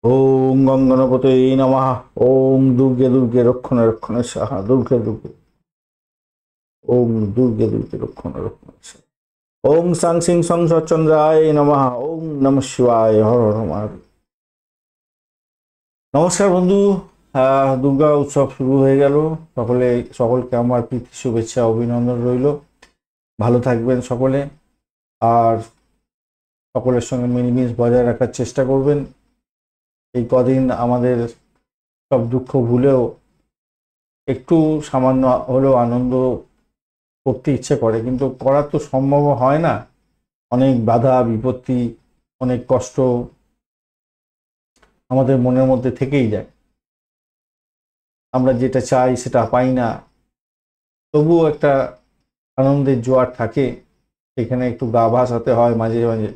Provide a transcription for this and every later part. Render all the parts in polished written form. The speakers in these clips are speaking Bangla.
ওম গঙ্গনপতয়ে নমঃ। ওম দুর্গে দুর্গে রক্ষণে রক্ষণে সাহা। দুর্গে দুর্গে ওম দুর্গে দুর্গে রক্ষণে রক্ষণে সাহা। ওম সাং সিং সং সচন্দ্রায় নমঃ। ওম নমঃ শিবায়। হর হর মহাদেব। নমস্কার বন্ধু। দুর্গা উৎসব শুরু হয়ে গেল। সকলকে আমার প্রীতি শুভেচ্ছা অভিনন্দন রইল। ভালো থাকবেন সকলে। আর সকলের সঙ্গে মিলমিশ বজায় রাখার চেষ্টা করবেন। এই কদিন আমাদের সব দুঃখ ভুলেও একটু সামান্য হলেও আনন্দ করতে ইচ্ছে করে, কিন্তু করা তো সম্ভব হয় না। অনেক বাধা বিপত্তি, অনেক কষ্ট আমাদের মনের মধ্যে থেকেই যায়। আমরা যেটা চাই সেটা পাই না, তবুও একটা আনন্দের জোয়ার থাকে, সেখানে একটু গা ভাসাতে হয় মাঝে মাঝে।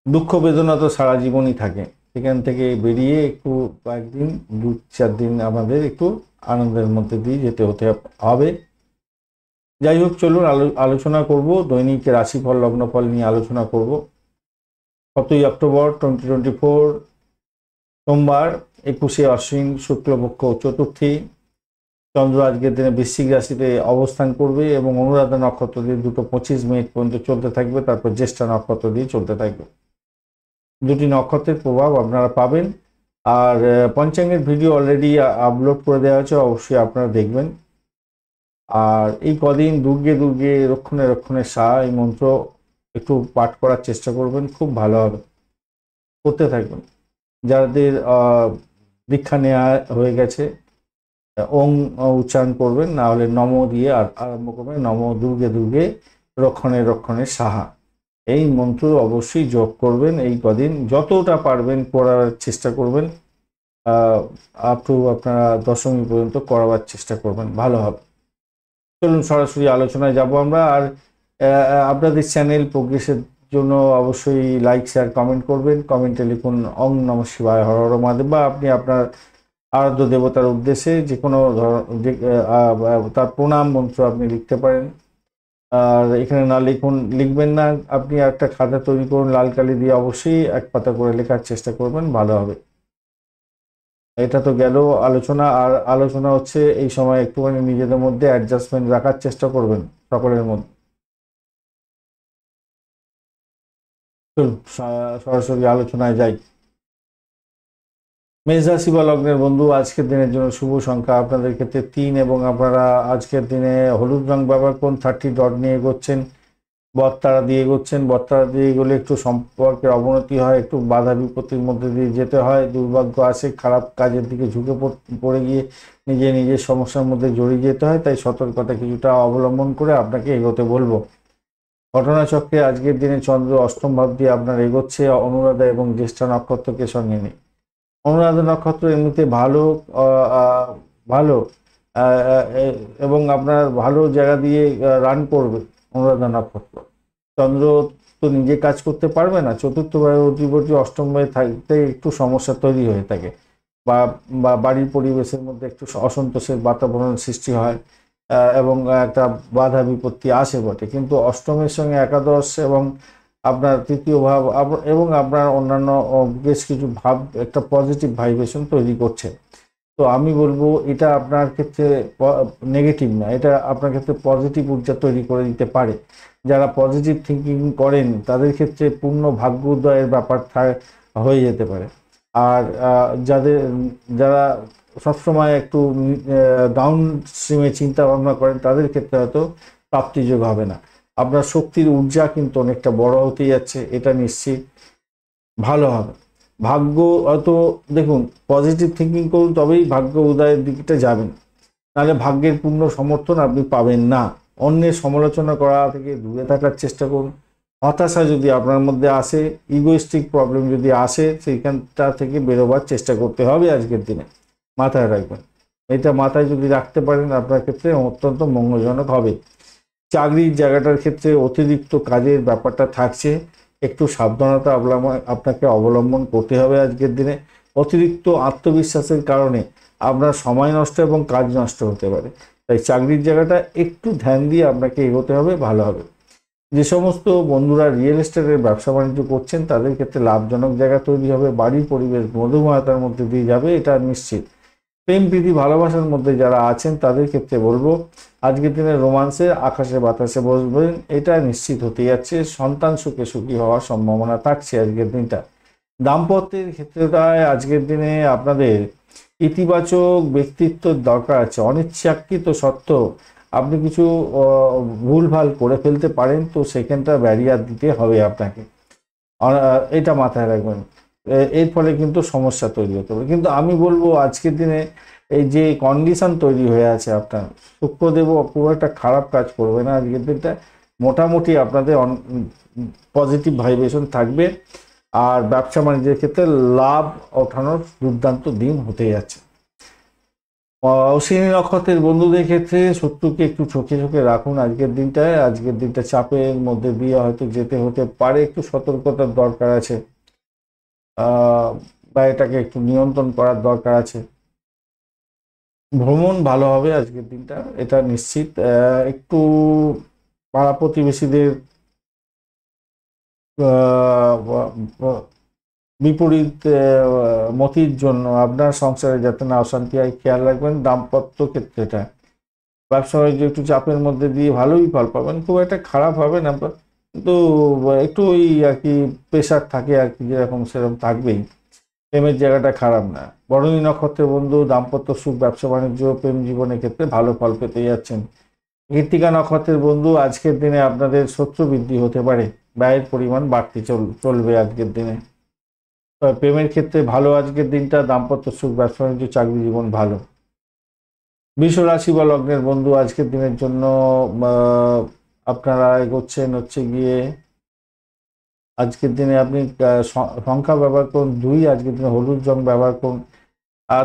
দুঃখ বেদনা তো সারা জীবনই থাকে, সেখান থেকে বেরিয়ে একটু কয়েকদিন 2-4 দিন আমাদের একটু আনন্দের মধ্যে দিয়ে যেতে হতে হবে। যাই হোক, চলুন আলোচনা করব দৈনিক রাশিফল লগ্নফল নিয়ে আলোচনা করব। 7ই অক্টোবর 2024, সোমবার, 21শে আশ্বিন, শুক্লপক্ষ চতুর্থী। চন্দ্র আজকের দিনে বৃশ্চিক রাশিতে অবস্থান করবে এবং অনুরাধা নক্ষত্র দিয়ে 2:25 পর্যন্ত চলতে থাকবে, তারপর জ্যেষ্ঠা নক্ষত্র দিয়ে চলতে থাকবে। দুটি নক্ষত্রের প্রভাব আপনারা পাবেন। আর পঞ্চাঙ্গের ভিডিও অলরেডি আপলোড করে দেওয়া হয়েছে, অবশ্যই আপনারা দেখবেন। আর এই কদিন দুর্গে দুর্গে রক্ষণে রক্ষণে সাহা, এই মন্ত্র একটু পাঠ করার চেষ্টা করবেন, খুব ভালো হবে, করতে থাকবেন। যাদের দীক্ষা নেওয়া হয়ে গেছে, ওং উচ্চারণ করবেন, না হলে নম দিয়ে আরম্ভ করবেন। নম দুর্গে দুর্গে রক্ষণে রক্ষণে সাহা, এই মন্ত্র অবশ্যই জপ করবেন। এই কদিন যতটা পারবেন করার চেষ্টা করবেন, আপ টু আপনারা দশমী পর্যন্ত করাবার চেষ্টা করবেন, ভালো হবে। চলুন সরাসরি আলোচনায় যাব আমরা। আর আপনাদের চ্যানেল প্রোগ্রেসের জন্য অবশ্যই লাইক শেয়ার কমেন্ট করবেন। কমেন্টে লিখুন ওং নমঃ শিবায় হর হর মহাদেব, বা আপনি আপনার আরাধ্য দেবতার উদ্দেশ্যে যে কোনো তার প্রণাম মন্ত্র আপনি লিখতে পারেন। আর এখানে না লিখবেন না, আপনি একটা খাতা তৈরি করুন লাল কালি দিয়ে, অবশ্যই এক পাতা করে লেখার চেষ্টা করবেন, ভালো হবে। এটা তো গেল আলোচনা। আর আলোচনা হচ্ছে এই সময় একটুখানি নিজেদের মধ্যে অ্যাডজাস্টমেন্ট রাখার চেষ্টা করবেন সকলের মধ্যে। চলুন সরাসরি আলোচনায় যাই। মেষ রাশি বা লগ্নের বন্ধু, আজকের দিনের জন্য শুভ সংখ্যা আপনাদের ক্ষেত্রে 3, এবং আপনারা আজকের দিনে হলুদ রং ব্যবহার করুন। 30 ডট নিয়ে এগোচ্ছেন, বটতারা দিয়ে এগোচ্ছেন। বটতারা দিয়ে এগোলে একটু সম্পর্কের অবনতি হয়, একটু বাধা বিপত্তির মধ্যে দিয়ে যেতে হয়, দুর্ভাগ্য আসে, খারাপ কাজের দিকে ঝুঁকে পড়ে গিয়ে নিজের সমস্যার মধ্যে জড়িয়ে যেতে হয়। তাই সতর্কতা কিছুটা অবলম্বন করে আপনাকে এগোতে বলবো। ঘটনাচক্রে আজকের দিনে চন্দ্র অষ্টম ভাব দিয়ে আপনার এগোচ্ছে অনুরাধা এবং জ্যেষ্ঠা নক্ষত্রকে সঙ্গে নিয়ে। অনুরাধা নক্ষত্র এমনিতে ভালো, ভালো, এবং আপনার ভালো জায়গা দিয়ে রান করবে অনুরাধা নক্ষত্র। চন্দ্র তো নিজে কাজ করতে পারবে না, চতুর্থ ভাবে অধিপতি অষ্টম ভাবে থাকতে একটু সমস্যা তৈরি হয়ে থাকে, বা বাড়ির পরিবেশের মধ্যে একটু অসন্তোষের বাতাবরণ সৃষ্টি হয়, এবং একটা বাধা বিপত্তি আসে বটে। কিন্তু অষ্টমের সঙ্গে একাদশ এবং আপনার তৃতীয় ভাব এবং আপনার অন্যান্য বেশ কিছু ভাব একটা পজিটিভ ভাইব্রেশন তৈরি করছে। তো আমি বলবো এটা আপনার ক্ষেত্রে নেগেটিভ না, এটা আপনার ক্ষেত্রে পজিটিভ ঊর্জা তৈরি করে দিতে পারে। যারা পজিটিভ থিঙ্কিং করেন তাদের ক্ষেত্রে পূর্ণ ভাগ্যোদয়ের ব্যাপার হয়ে যেতে পারে। আর যারা সবসময় একটু ডাউন স্ট্রিমে চিন্তা ভাবনা করেন, তাদের ক্ষেত্রে হয়তো প্রাপ্তিযোগ হবে না। আপনার শক্তির ঊর্জা কিন্তু অনেকটা বড় হতে যাচ্ছে, এটা নিশ্চিত, ভালো হবে। ভাগ্য হয়তো দেখুন, পজিটিভ থিঙ্কিং করুন, তবেই ভাগ্য উদয়ের দিকটা যাবেন, নাহলে ভাগ্যের পূর্ণ সমর্থন আপনি পাবেন না। অন্যের সমালোচনা করা থেকে দূরে থাকার চেষ্টা করুন। হতাশা যদি আপনার মধ্যে আসে, ইগোইস্টিক প্রবলেম যদি আসে, সেইখানটা থেকে বেরোবার চেষ্টা করতে হবে আজকের দিনে, মাথায় রাখবেন। এটা মাথায় যদি রাখতে পারেন আপনার ক্ষেত্রে অত্যন্ত মঙ্গলজনক হবে। চাকরির জায়গাটার ক্ষেত্রে অতিরিক্ত কাজের ব্যাপারটা থাকছে, একটু সাবধানতা আপনাকে অবলম্বন করতে হবে আজকের দিনে। অতিরিক্ত আত্মবিশ্বাসের কারণে আপনার সময় নষ্ট এবং কাজ নষ্ট হতে পারে, তাই চাকরির জায়গাটা একটু ধ্যান দিয়ে আপনাকে এগোতে হবে, ভালো হবে। যে সমস্ত বন্ধুরা রিয়েল এস্টেটের ব্যবসা বাণিজ্য করছেন তাদের ক্ষেত্রে লাভজনক জায়গা তৈরি হবে, বাড়ির পরিবেশ মধুময়তার মধ্যে দিয়ে যাবে, এটা নিশ্চিত। প্রেম প্রীতি ভালোবাসার মধ্যে যারা আছেন তাদের ক্ষেত্রে বলবো আজকের দিনে রোমান্সে আকাশে বাতাসে বসবেন, এটা নিশ্চিত হতে যাচ্ছে। সন্তান সুখে সুখী হওয়ার সম্ভাবনা থাকছে আজকের দিনটা। দাম্পত্যের ক্ষেত্রটায় আজকের দিনে আপনাদের ইতিবাচক ব্যক্তিত্বের দরকার আছে। অনিচ্ছাকৃত সত্ত্বেও আপনি কিছু ভুলভাল করে ফেলতে পারেন, তো সেখানটা ব্যারিয়ার দিতে হবে আপনাকে, এটা মাথায় রাখবেন। এর ফলে কিন্তু সমস্যা তৈরি হতে পারে। কিন্তু আমি বলবো আজকের দিনে এই যে কন্ডিশন তৈরি হয়ে আছে আপনার, শুক্রদেব খুব একটা খারাপ কাজ করবে না আজকের দিনটা, মোটামুটি আপনাদের পজিটিভ ভাইব্রেশন থাকবে। আর ব্যবসা বাণিজ্যের ক্ষেত্রে লাভ ওঠানোর দুর্দান্ত দিন হতে যাচ্ছে। অশ্বিনী নক্ষত্রের বন্ধুদের ক্ষেত্রে শত্রুকে একটু চোখে চোখে রাখুন আজকের দিনটায়। আজকের দিনটা চাপের মধ্যে দিয়ে হয়তো যেতে হতে পারে, একটু সতর্কতার দরকার আছে, বা এটাকে একটু নিয়ন্ত্রণ করার দরকার আছে। ভ্রমণ ভালো হবে আজকের দিনটা, এটা নিশ্চিত। একটু পাড়া প্রতিবেশীদের বিপরীত মতির জন্য আপনার সংসারে যাতে না অশান্তি হয় খেয়াল রাখবেন। দাম্পত্য ক্ষেত্রেটা ব্যবসা বাণিজ্য একটু চাপের মধ্যে দিয়ে ভালোই ফল পাবেন, খুব একটা খারাপ হবে না, কিন্তু একটু ওই আর কি প্রেশার থাকে আর কি, যেরকম সেরকম থাকবেই। প্রেমের জায়গাটা খারাপ না। বরণী নক্ষত্রের বন্ধু দাম্পত্য সুখ ব্যবসা বাণিজ্য প্রেম জীবনের ক্ষেত্রে ভালো ফল পেতে যাচ্ছেন। কৃত্তিকা নক্ষত্রের বন্ধু আজকের দিনে আপনাদের শত্রু বৃদ্ধি হতে পারে, ব্যয়ের পরিমাণ বাড়তে চলবে আজকের দিনে। প্রেমের ক্ষেত্রে ভালো আজকের দিনটা, দাম্পত্য সুখ ব্যবসা বাণিজ্য চাকরি জীবন ভালো। বৃষ রাশি বা লগ্নের বন্ধু আজকের দিনের জন্য আপনারা এগোচ্ছেন হচ্ছে গিয়ে আজকের দিনে আপনি সংখ্যা ব্যবহার করুন 2, আজকের দিনে হলুদ রং ব্যবহার করুন।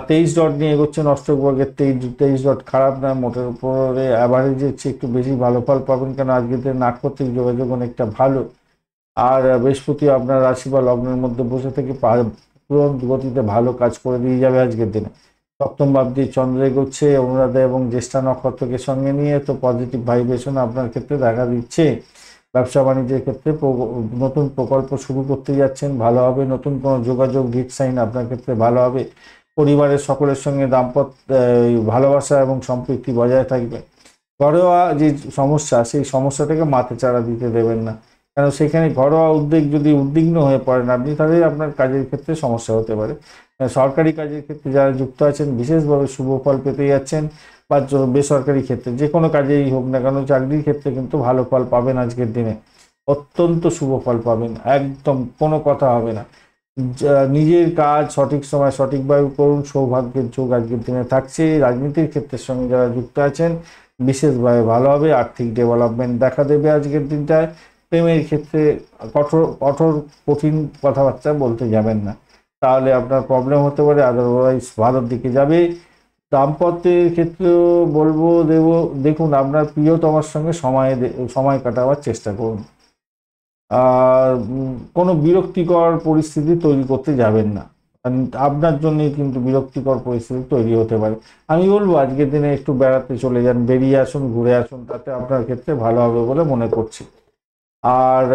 23 ডট নিয়ে এগোচ্ছেন অষ্টক বর্গের 23 ডট খারাপ না, মোটের উপরে অ্যাভারেজের চেয়ে একটু বেশি ভালো ফল পাবেন, কেন আজকের দিনে নাটকর্তিক যোগাযোগ অনেকটা ভালো। আর বৃহস্পতি আপনার রাশি বা লগ্নের মধ্যে বসে থেকে তুরন্ত গতিতে ভালো কাজ করে দিয়ে যাবে আজকের দিনে। সপ্তম ভাবটি চন্দ্র এগোচ্ছে অনুরাধা এবং জ্যেষ্ঠা নক্ষত্রকে সঙ্গে নিয়ে, তো পজিটিভ ভাইব্রেশন আপনার ক্ষেত্রে দেখা দিচ্ছে। ব্যবসা বাণিজ্যের ক্ষেত্রে নতুন প্রকল্প শুরু করতে যাচ্ছেন, ভালো হবে। নতুন কোনো যোগাযোগ হিট সাইন আপনার ক্ষেত্রে ভালো হবে। পরিবারের সকলের সঙ্গে দাম্পত্য ভালোবাসা এবং সম্পৃক্তি বজায় থাকবে। ঘরোয়া যে সমস্যা সেই সমস্যাটাকে মাথাচাড়া দিতে দেবেন না, কারণ সেখানে ঘরোয়া উদ্বেগ যদি উদ্বিগ্ন হয়ে পড়েন আপনি, তাহলে আপনার কাজের ক্ষেত্রে সমস্যা হতে পারে। সরকারি কাজের ক্ষেত্রে যারা যুক্ত আছেন বিশেষভাবে শুভ ফল পেতে যাচ্ছেন, বা বেসরকারি ক্ষেত্রে যে কোনো কাজেই হোক না কেন চাকরির ক্ষেত্রে কিন্তু ভালো ফল পাবেন আজকের দিনে, অত্যন্ত শুভ ফল পাবেন, একদম কোনো কথা হবে না। নিজের কাজ সঠিক সময় সঠিকভাবে করুন, সৌভাগ্যের যোগ আজকের দিনে থাকছে। রাজনীতির ক্ষেত্রের সঙ্গে যারা যুক্ত আছেন বিশেষভাবে ভালো হবে, আর্থিক ডেভেলপমেন্ট দেখা দেবে আজকের দিনটায়। প্রেমের ক্ষেত্রে কঠোর কঠিন কথাবার্তা বলতে যাবেন না, তাহলে আপনার প্রবলেম হতে পারে, আদারওয়াইজ ভালোর দিকে যাবে। দাম্পত্যের ক্ষেত্রেও বলবো দেখুন আপনার প্রিয়তমার সঙ্গে সময় কাটাবার চেষ্টা করুন, আর কোনো বিরক্তিকর পরিস্থিতি তৈরি করতে যাবেন না, আপনার জন্যই কিন্তু বিরক্তিকর পরিস্থিতি তৈরি হতে পারে। আমি বলবো আজকের দিনে একটু বেড়াতে চলে যান, বেরিয়ে আসুন, ঘুরে আসুন, তাতে আপনার ক্ষেত্রে ভালো হবে বলে মনে করছি। আর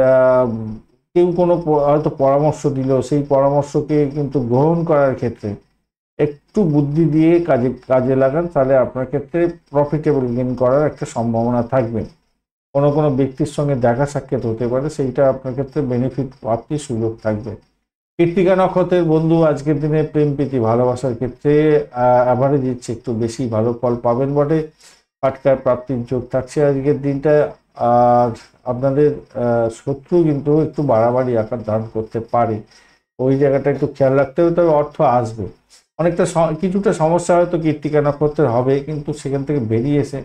কেউ কোনো হয়তো পরামর্শ দিল, সেই পরামর্শকে কিন্তু গ্রহণ করার ক্ষেত্রে একটু বুদ্ধি দিয়ে কাজে লাগান, তাহলে আপনার ক্ষেত্রে প্রফিটেবল গেইন করার একটা সম্ভাবনা থাকবে। কোনো ব্যক্তির সঙ্গে দেখা সাক্ষাৎ হতে পারে, সেইটা আপনার ক্ষেত্রে বেনিফিট প্রাপ্তির সুযোগ থাকবে। কৃত্তিকা নক্ষত্রের বন্ধু আজকের দিনে প্রেম প্রীতি ভালোবাসার ক্ষেত্রে অ্যাভারেজ ইচ্ছে একটু বেশি ভালো ফল পাবেন বটে, ফাটকার প্রাপ্তির যোগ থাকছে আজকের দিনটা। আর আপনাদের শত্রু কিন্তু একটু বাড়াবাড়ি আকার ধারণ করতে পারে, ওই জায়গাটা একটু খেয়াল রাখতে হবে। তবে অর্থ আসবে, অনেকটা কিছুটা সমস্যা হয়তো কৃত্তিকা নক্ষত্রের হবে, কিন্তু সেখান থেকে বেরিয়ে এসে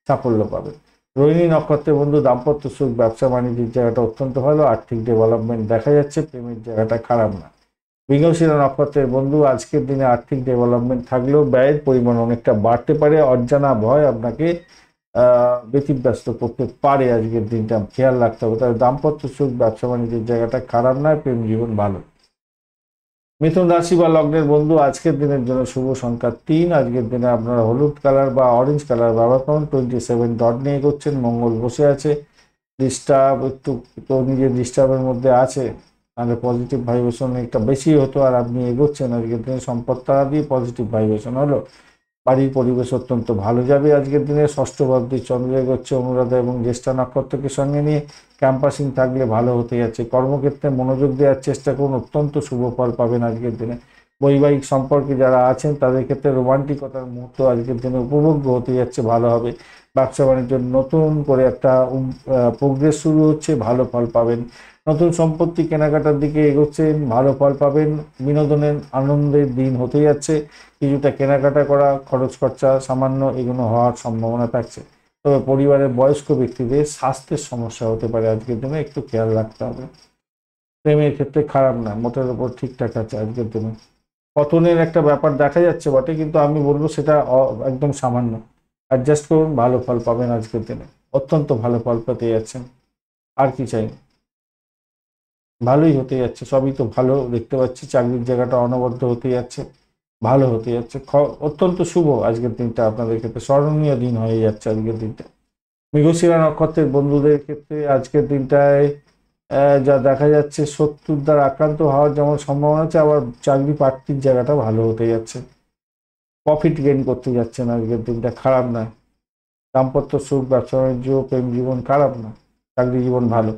সাফল্য পাবে। রোহিণী নক্ষত্রের বন্ধু দাম্পত্য সুখ ব্যবসা বাণিজ্যের জায়গাটা অত্যন্ত ভালো, আর্থিক ডেভেলপমেন্ট দেখা যাচ্ছে, প্রেমের জায়গাটা খারাপ না। মৃগশিরা নক্ষত্রের বন্ধু আজকের দিনে আর্থিক ডেভেলপমেন্ট থাকলেও ব্যয়ের পরিমাণ অনেকটা বাড়তে পারে, অজানা ভয় আপনাকে ব্যতিব্যস্ত করতে পারে আজকের দিনটা, খেয়াল রাখতে হবে। তবে দাম্পত্য সুখ ব্যবসা বাণিজ্যের জায়গাটা খারাপ নয়, প্রেম জীবন ভালো। মিথুন রাশি বা লগ্নের বন্ধু আজকের দিনের জন্য শুভ সংখ্যা 3, আজকের দিনে আপনারা হলুদ কালার বা অরেঞ্জ কালার ব্যবহার করুন। 27 ডট নিয়ে এগোচ্ছেন, মঙ্গল বসে আছে ডিস্টার্ব একটু, তো নিজের ডিস্টার্বের মধ্যে আছে, তাহলে পজিটিভ ভাইব্রেশন একটা বেশি হতো আর আপনি এগোচ্ছেন আজকের দিনে সম্পদ তারা দিয়ে পজিটিভ ভাইব্রেশন হলো। বাড়ির পরিবেশ অত্যন্ত ভালো যাবে আজকের দিনে। ষষ্ঠ ভাবটি চন্দ্র এগোচ্ছে অনুরাধা এবং জ্যেষ্ঠা নক্ষত্রকে সঙ্গে নিয়ে, ক্যাম্পাসিং থাকলে ভালো হতে যাচ্ছে। কর্মক্ষেত্রে মনোযোগ দেওয়ার চেষ্টা করুন, অত্যন্ত শুভ ফল পাবেন আজকের দিনে। বৈবাহিক সম্পর্কে যারা আছেন তাদের ক্ষেত্রে রোমান্টিকতার মুহূর্ত আজকের দিনে উপভোগ্য হতে যাচ্ছে, ভালো হবে। ব্যবসা বাণিজ্যের নতুন করে একটা প্রোগ্রেস শুরু হচ্ছে, ভালো ফল পাবেন। নতুন সম্পত্তি কেনাকাটার দিকে এগোচ্ছেন, ভালো ফল পাবেন। বিনোদনের আনন্দের দিন হতে যাচ্ছে, কিছুটা কেনাকাটা করা, খরচ খরচা সামান্য এগুলো হওয়ার সম্ভাবনা থাকছে। তবে পরিবারের বয়স্ক ব্যক্তিদের স্বাস্থ্যের সমস্যা হতে পারে আজকের দিনে, একটু খেয়াল রাখতে হবে। প্রেমের ক্ষেত্রে খারাপ না, মোটের উপর ঠিকঠাক আছে আজকের দিনে। পতনের একটা ব্যাপার দেখা যাচ্ছে বটে, কিন্তু আমি বলবো সেটা একদম সামান্য। অ্যাডজাস্ট করুন, ভালো ফল পাবেন আজকের দিনে, অত্যন্ত ভালো ফল পেতে যাচ্ছেন। আর কি চাই, ভালোই হতে যাচ্ছে, সবই তো ভালো দেখতে পাচ্ছি। চাকরির জায়গাটা অনবদ্য হতে যাচ্ছে, ভালো হতে যাচ্ছে, অত্যন্ত শুভ আজকের দিনটা আপনাদের ক্ষেত্রে, স্মরণীয় দিন হয়ে যাচ্ছে আজকের দিনটা। মৃগশিরা নক্ষত্রের বন্ধুদের ক্ষেত্রে আজকের দিনটায় যা দেখা যাচ্ছে, শত্রুর দ্বারা আক্রান্ত হওয়ার যেমন সম্ভাবনা আছে, আবার চাকরি প্রার্থীর জায়গাটা ভালো হতে যাচ্ছে, প্রফিট গেইন করতে যাচ্ছেন আজকের দিনটা, খারাপ নয়। দাম্পত্য সুখ, ব্যবসা বাণিজ্য, প্রেম জীবন খারাপ না, চাকরি জীবন ভালো।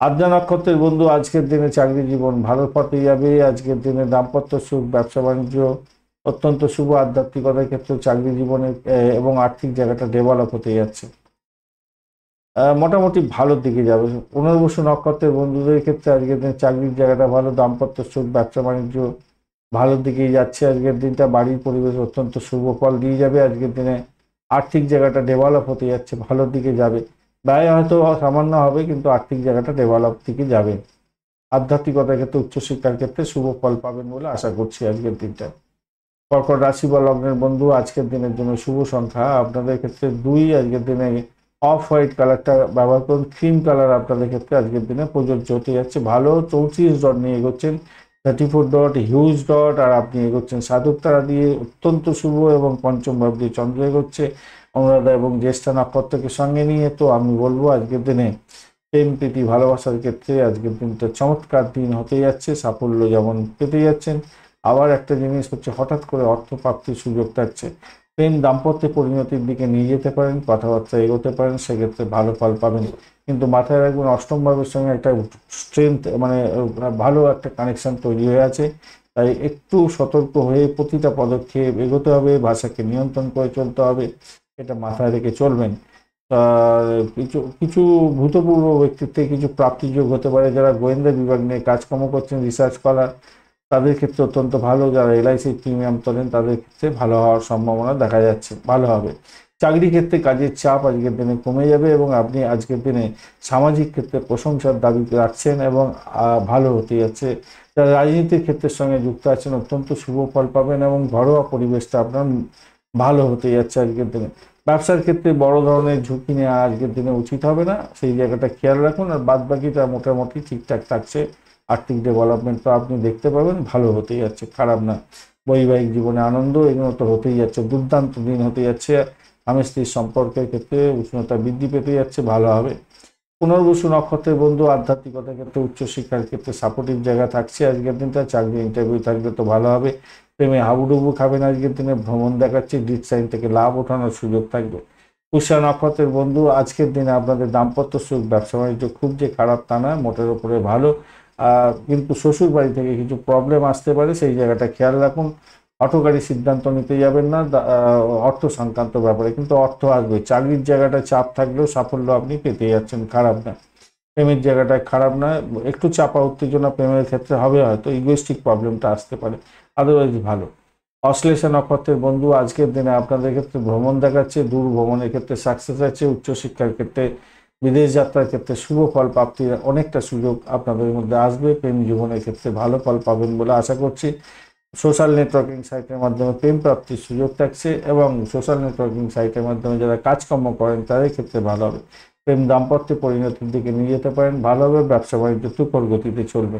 আদ্রা নক্ষত্রের বন্ধু আজকের দিনে চাকরি জীবন ভালো পথে যাবে। আজকের দিনে দাম্পত্য সুখ, ব্যবসা বাণিজ্য অত্যন্ত শুভ। আধ্যাত্মিকতার ক্ষেত্রে চাকরি জীবনের এবং আর্থিক জায়গাটা ডেভেলপ হতে যাচ্ছে, মোটামুটি ভালোর দিকে যাবে। পুনর্বসু নক্ষত্রের বন্ধুদের ক্ষেত্রে আজকের দিনে চাকরির জায়গাটা ভালো, দাম্পত্য সুখ, ব্যবসা বাণিজ্য ভালোর দিকেই যাচ্ছে আজকের দিনটা। বাড়ির পরিবেশ অত্যন্ত শুভ ফল দিয়ে যাবে আজকের দিনে। আর্থিক জায়গাটা ডেভেলপ হতে যাচ্ছে, ভালোর দিকে যাবে। ব্যয় হয়তো সামান্য হবে, কিন্তু আর্থিক জায়গাটা ডেভেলপ দিকে যাবে। আধ্যাত্মিকতার ক্ষেত্রে, উচ্চশিক্ষার ক্ষেত্রে শুভ ফল পাবেন বলে আশা করছি আজকের দিনটা। কর্কট রাশি বা লগ্নের বন্ধু আজকের দিনের জন্য শুভ সংখ্যা আপনাদের ক্ষেত্রে 2। আজকের দিনে অফ হোয়াইট কালারটা ব্যবহার করুন, ক্রিম কালার আপনাদের ক্ষেত্রে আজকের দিনে প্রযোজ্য হতে যাচ্ছে, ভালো। 34 ডট নিয়ে এগোচ্ছেন, 34 ডট হিউজ ডট, আর আপনি এগোচ্ছেন সাধক তারা দিয়ে, অত্যন্ত শুভ। এবং পঞ্চম ভাব দিয়ে চন্দ্র এগোচ্ছে অনুরাধা এবং জ্যেষ্ঠা নক্ষত্রকে সঙ্গে নিয়ে। তো আমি বলবো আজকের দিনে প্রেম প্রীতি ভালোবাসার ক্ষেত্রে আজকের দিনটা চমৎকার দিন হতে যাচ্ছে, সাফল্য যেমন পেতে যাচ্ছেন। আবার একটা জিনিস হচ্ছে, হঠাৎ করে অর্থ প্রাপ্তির সুযোগ থাকছে। প্রেম দাম্পত্যে পরিণতির দিকে নিয়ে যেতে পারেন, কথাবার্তা এগোতে পারেন, সেক্ষেত্রে ভালো ফল পাবেন। কিন্তু মাথায় রাখবেন, অষ্টম ভাবের সঙ্গে একটা স্ট্রেংথ মানে ভালো একটা কানেকশন তৈরি হয়ে আছে, তাই একটু সতর্ক হয়ে প্রতিটা পদক্ষেপ এগোতে হবে, ভাষাকে নিয়ন্ত্রণ করে চলতে হবে, এটা মাথায় রেখে চলবেন। কিছু কিছু ভূতপূর্ব ব্যক্তির থেকে কিছু প্রাপ্তিযোগ হতে পারে। যারা গোয়েন্দা বিভাগ নিয়ে কাজকর্ম করছেন, রিসার্চ করার, তাদের ক্ষেত্রে অত্যন্ত ভালো। যারা এলআইসি প্রিমিয়াম তোলেন তাদের ক্ষেত্রে ভালো হওয়ার সম্ভাবনা দেখা যাচ্ছে, ভালো হবে। চাকরি ক্ষেত্রে কাজের চাপ আজকের দিনে কমে যাবে এবং আপনি আজকের দিনে সামাজিক ক্ষেত্রে প্রশংসার দাবি রাখছেন এবং ভালো হতে যাচ্ছে। যারা রাজনীতির ক্ষেত্রের সঙ্গে যুক্ত আছেন, অত্যন্ত শুভ ফল পাবেন এবং ঘরোয়া পরিবেশটা আপনার ভালো হতে যাচ্ছে আজকের দিনে। ব্যবসার ক্ষেত্রে বড় ধরনের ঝুঁকি নেওয়া আজকের দিনে উচিত হবে না, সেই জায়গাটা খেয়াল রাখুন। আর বাদ বাকিটা মোটামুটি ঠিকঠাক থাকছে। আর্থিক ডেভেলপমেন্ট তো আপনি দেখতে পাবেন, ভালো হতেই যাচ্ছে, খারাপ না। বৈবাহিক জীবনে আনন্দ এগুলো তো হতেই যাচ্ছে, দুর্দান্ত দিন হতে যাচ্ছে। স্বামী স্ত্রীর সম্পর্কের ক্ষেত্রে উষ্ণতা বৃদ্ধি পেতে যাচ্ছে, ভালো হবে। পুনর্বসু নক্ষত্রের বন্ধু আধ্যাত্মিকতার ক্ষেত্রে, উচ্চশিক্ষার ক্ষেত্রে সাপোর্টিভ জায়গা থাকছে আজকের দিনটা। চাকরি ইন্টারভিউ থাকলে তো ভালো হবে। প্রেমে হাবুডুবু খাবেন আজকের দিনে, ভ্রমণ দেখাচ্ছে, গ্রিড সাইন থেকে লাভ ওঠানোর সুযোগ থাকবে। পুষ্যা নক্ষত্রের বন্ধু আজকের দিনে আপনাদের দাম্পত্য সুখ, ব্যবসা বাণিজ্য খুব যে খারাপ তা নয়, মোটের উপরে ভালো। কিন্তু শ্বশুর বাড়ি থেকে কিছু প্রবলেম আসতে পারে, সেই জায়গাটা খেয়াল রাখুন। হঠকারী সিদ্ধান্ত নিতে যাবেন না অর্থ সংক্রান্ত ব্যাপারে, কিন্তু অর্থ আসবে। চাকরির জায়গাটা চাপ থাকলেও সাফল্য আপনি পেতে যাচ্ছেন, খারাপ না। প্রেমের জায়গাটায় খারাপ না, একটু চাপা উত্তেজনা প্রেমের ক্ষেত্রে হবে, হয়তো ইগোইস্টিক প্রবলেমটা আসতে পারে, আদারওয়াইজ ভালো। অশ্লেষা নক্ষত্রের বন্ধু আজকের দিনে আপনাদের ক্ষেত্রে ভ্রমণ দেখাচ্ছে, দূর ভ্রমণের ক্ষেত্রে সাকসেস আছে। উচ্চশিক্ষার ক্ষেত্রে, বিদেশ যাত্রার ক্ষেত্রে শুভ ফল প্রাপ্তির অনেকটা সুযোগ আপনাদের মধ্যে আসবে। প্রেম জীবনের ক্ষেত্রে ভালো ফল পাবেন বলে আশা করছি। সোশ্যাল নেটওয়ার্কিং সাইটের মাধ্যমে প্রেম প্রাপ্তির সুযোগ থাকছে এবং সোশ্যাল নেটওয়ার্কিং সাইটের মাধ্যমে যারা কাজকর্ম করেন তাদের ক্ষেত্রে ভালো হবে। প্রেম দাম্পত্যে পরিণতির দিকে নিয়ে যেতে পারেন, ভালো হবে। ব্যবসা বাণিজ্য তুখর গতিতে চলবে।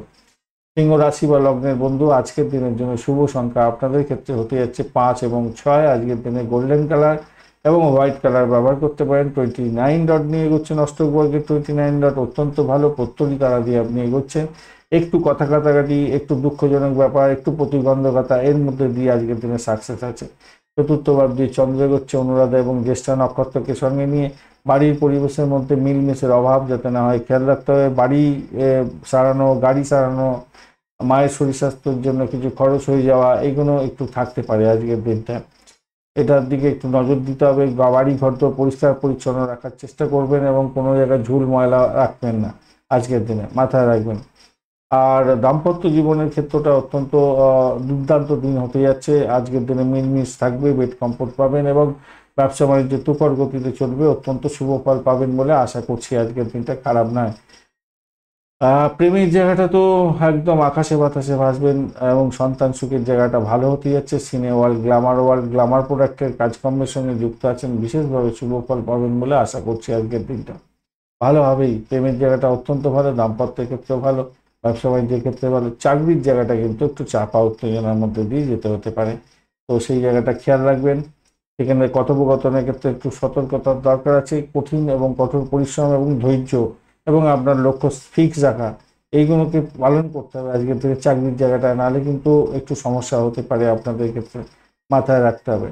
সিংহ রাশি বা লগ্নের বন্ধু আজকের দিনের জন্য শুভ সংখ্যা আপনাদের ক্ষেত্রে হতে যাচ্ছে 5 এবং 6। আজকের দিনে গোল্ডেন কালার এবং হোয়াইট কালার ব্যবহার করতে পারেন। 29 ডট নিয়ে এগোচ্ছেন, অষ্টক বর্গের 29 ডট অত্যন্ত ভালো। প্রত্যরী তারা দিয়ে আপনি এগোচ্ছেন। একটু কথা কাটাকাটি, একটু দুঃখজনক ব্যাপার, একটু প্রতিবন্ধকতা, এর মধ্যে দিয়ে আজকের দিনে সাকসেস আছে। চতুর্থ ভাব দিয়ে চন্দ্র এগোচ্ছে অনুরাধা এবং জ্যেষ্ঠা নক্ষত্রকে সঙ্গে নিয়ে। বাড়ির পরিবেশের মধ্যে মিলমিশের অভাব যাতে না হয় খেয়াল রাখতে হবে। বাড়ি সারানো, গাড়ি সারানো, মায়ের শরীর স্বাস্থ্যের জন্য কিছু খরচ হয়ে যাওয়া, এগুলো একটু থাকতে পারে আজকের দিনটা। এটার দিকে একটু নজর দিতে হবে। বাড়ি ঘর তো পরিষ্কার পরিচ্ছন্ন রাখার চেষ্টা করবেন এবং কোনো জায়গায় ঝুল ময়লা রাখবেন না আজকের দিনে, মাথায় রাখবেন। আর দাম্পত্য জীবনের ক্ষেত্রটা অত্যন্ত দুর্দান্ত দিন হতে যাচ্ছে আজকের দিনে। মিলমিশ থাকবে, বেড কমফোর্ট পাবেন এবং ব্যবসা বাণিজ্য তুখর গতিতে চলবে। অত্যন্ত শুভ ফল পাবেন বলে আশা করছি। আজকের দিনটা খারাপ নয়। প্রেমের জায়গাটা তো একদম আকাশে বাতাসে ভাসবেন এবং সন্তান সুখের জায়গাটা ভালো হতে যাচ্ছে। সিনে ওয়ার্ল্ড, গ্ল্যামার প্রোডাক্টের কাজকর্মের সঙ্গে যুক্ত আছেন, বিশেষভাবে শুভ ফল পাবেন বলে আশা করছি আজকের দিনটা। ভালোভাবেই প্রেমের জায়গাটা অত্যন্ত ভালো, দাম্পত্যের ক্ষেত্রে ভালো, ব্যবসা বাণিজ্যের ক্ষেত্রে ভালো। চাকরির জায়গাটা কিন্তু একটু চাপা উত্তেজনার মধ্যে দিয়ে যেতে হতে পারে, তো সেই জায়গাটা খেয়াল রাখবেন। সেখানে কথোপকথনের ক্ষেত্রে একটু সতর্কতার দরকার আছে। কঠিন এবং কঠোর পরিশ্রম এবং ধৈর্য এবং আপনার লক্ষ্য ফিক্স রাখা, এইগুলোকে পালন করতে হবে আজকের থেকে চাকরির জায়গাটা, নাহলে কিন্তু একটু সমস্যা হতে পারে আপনাদের ক্ষেত্রে, মাথায় রাখতে হবে।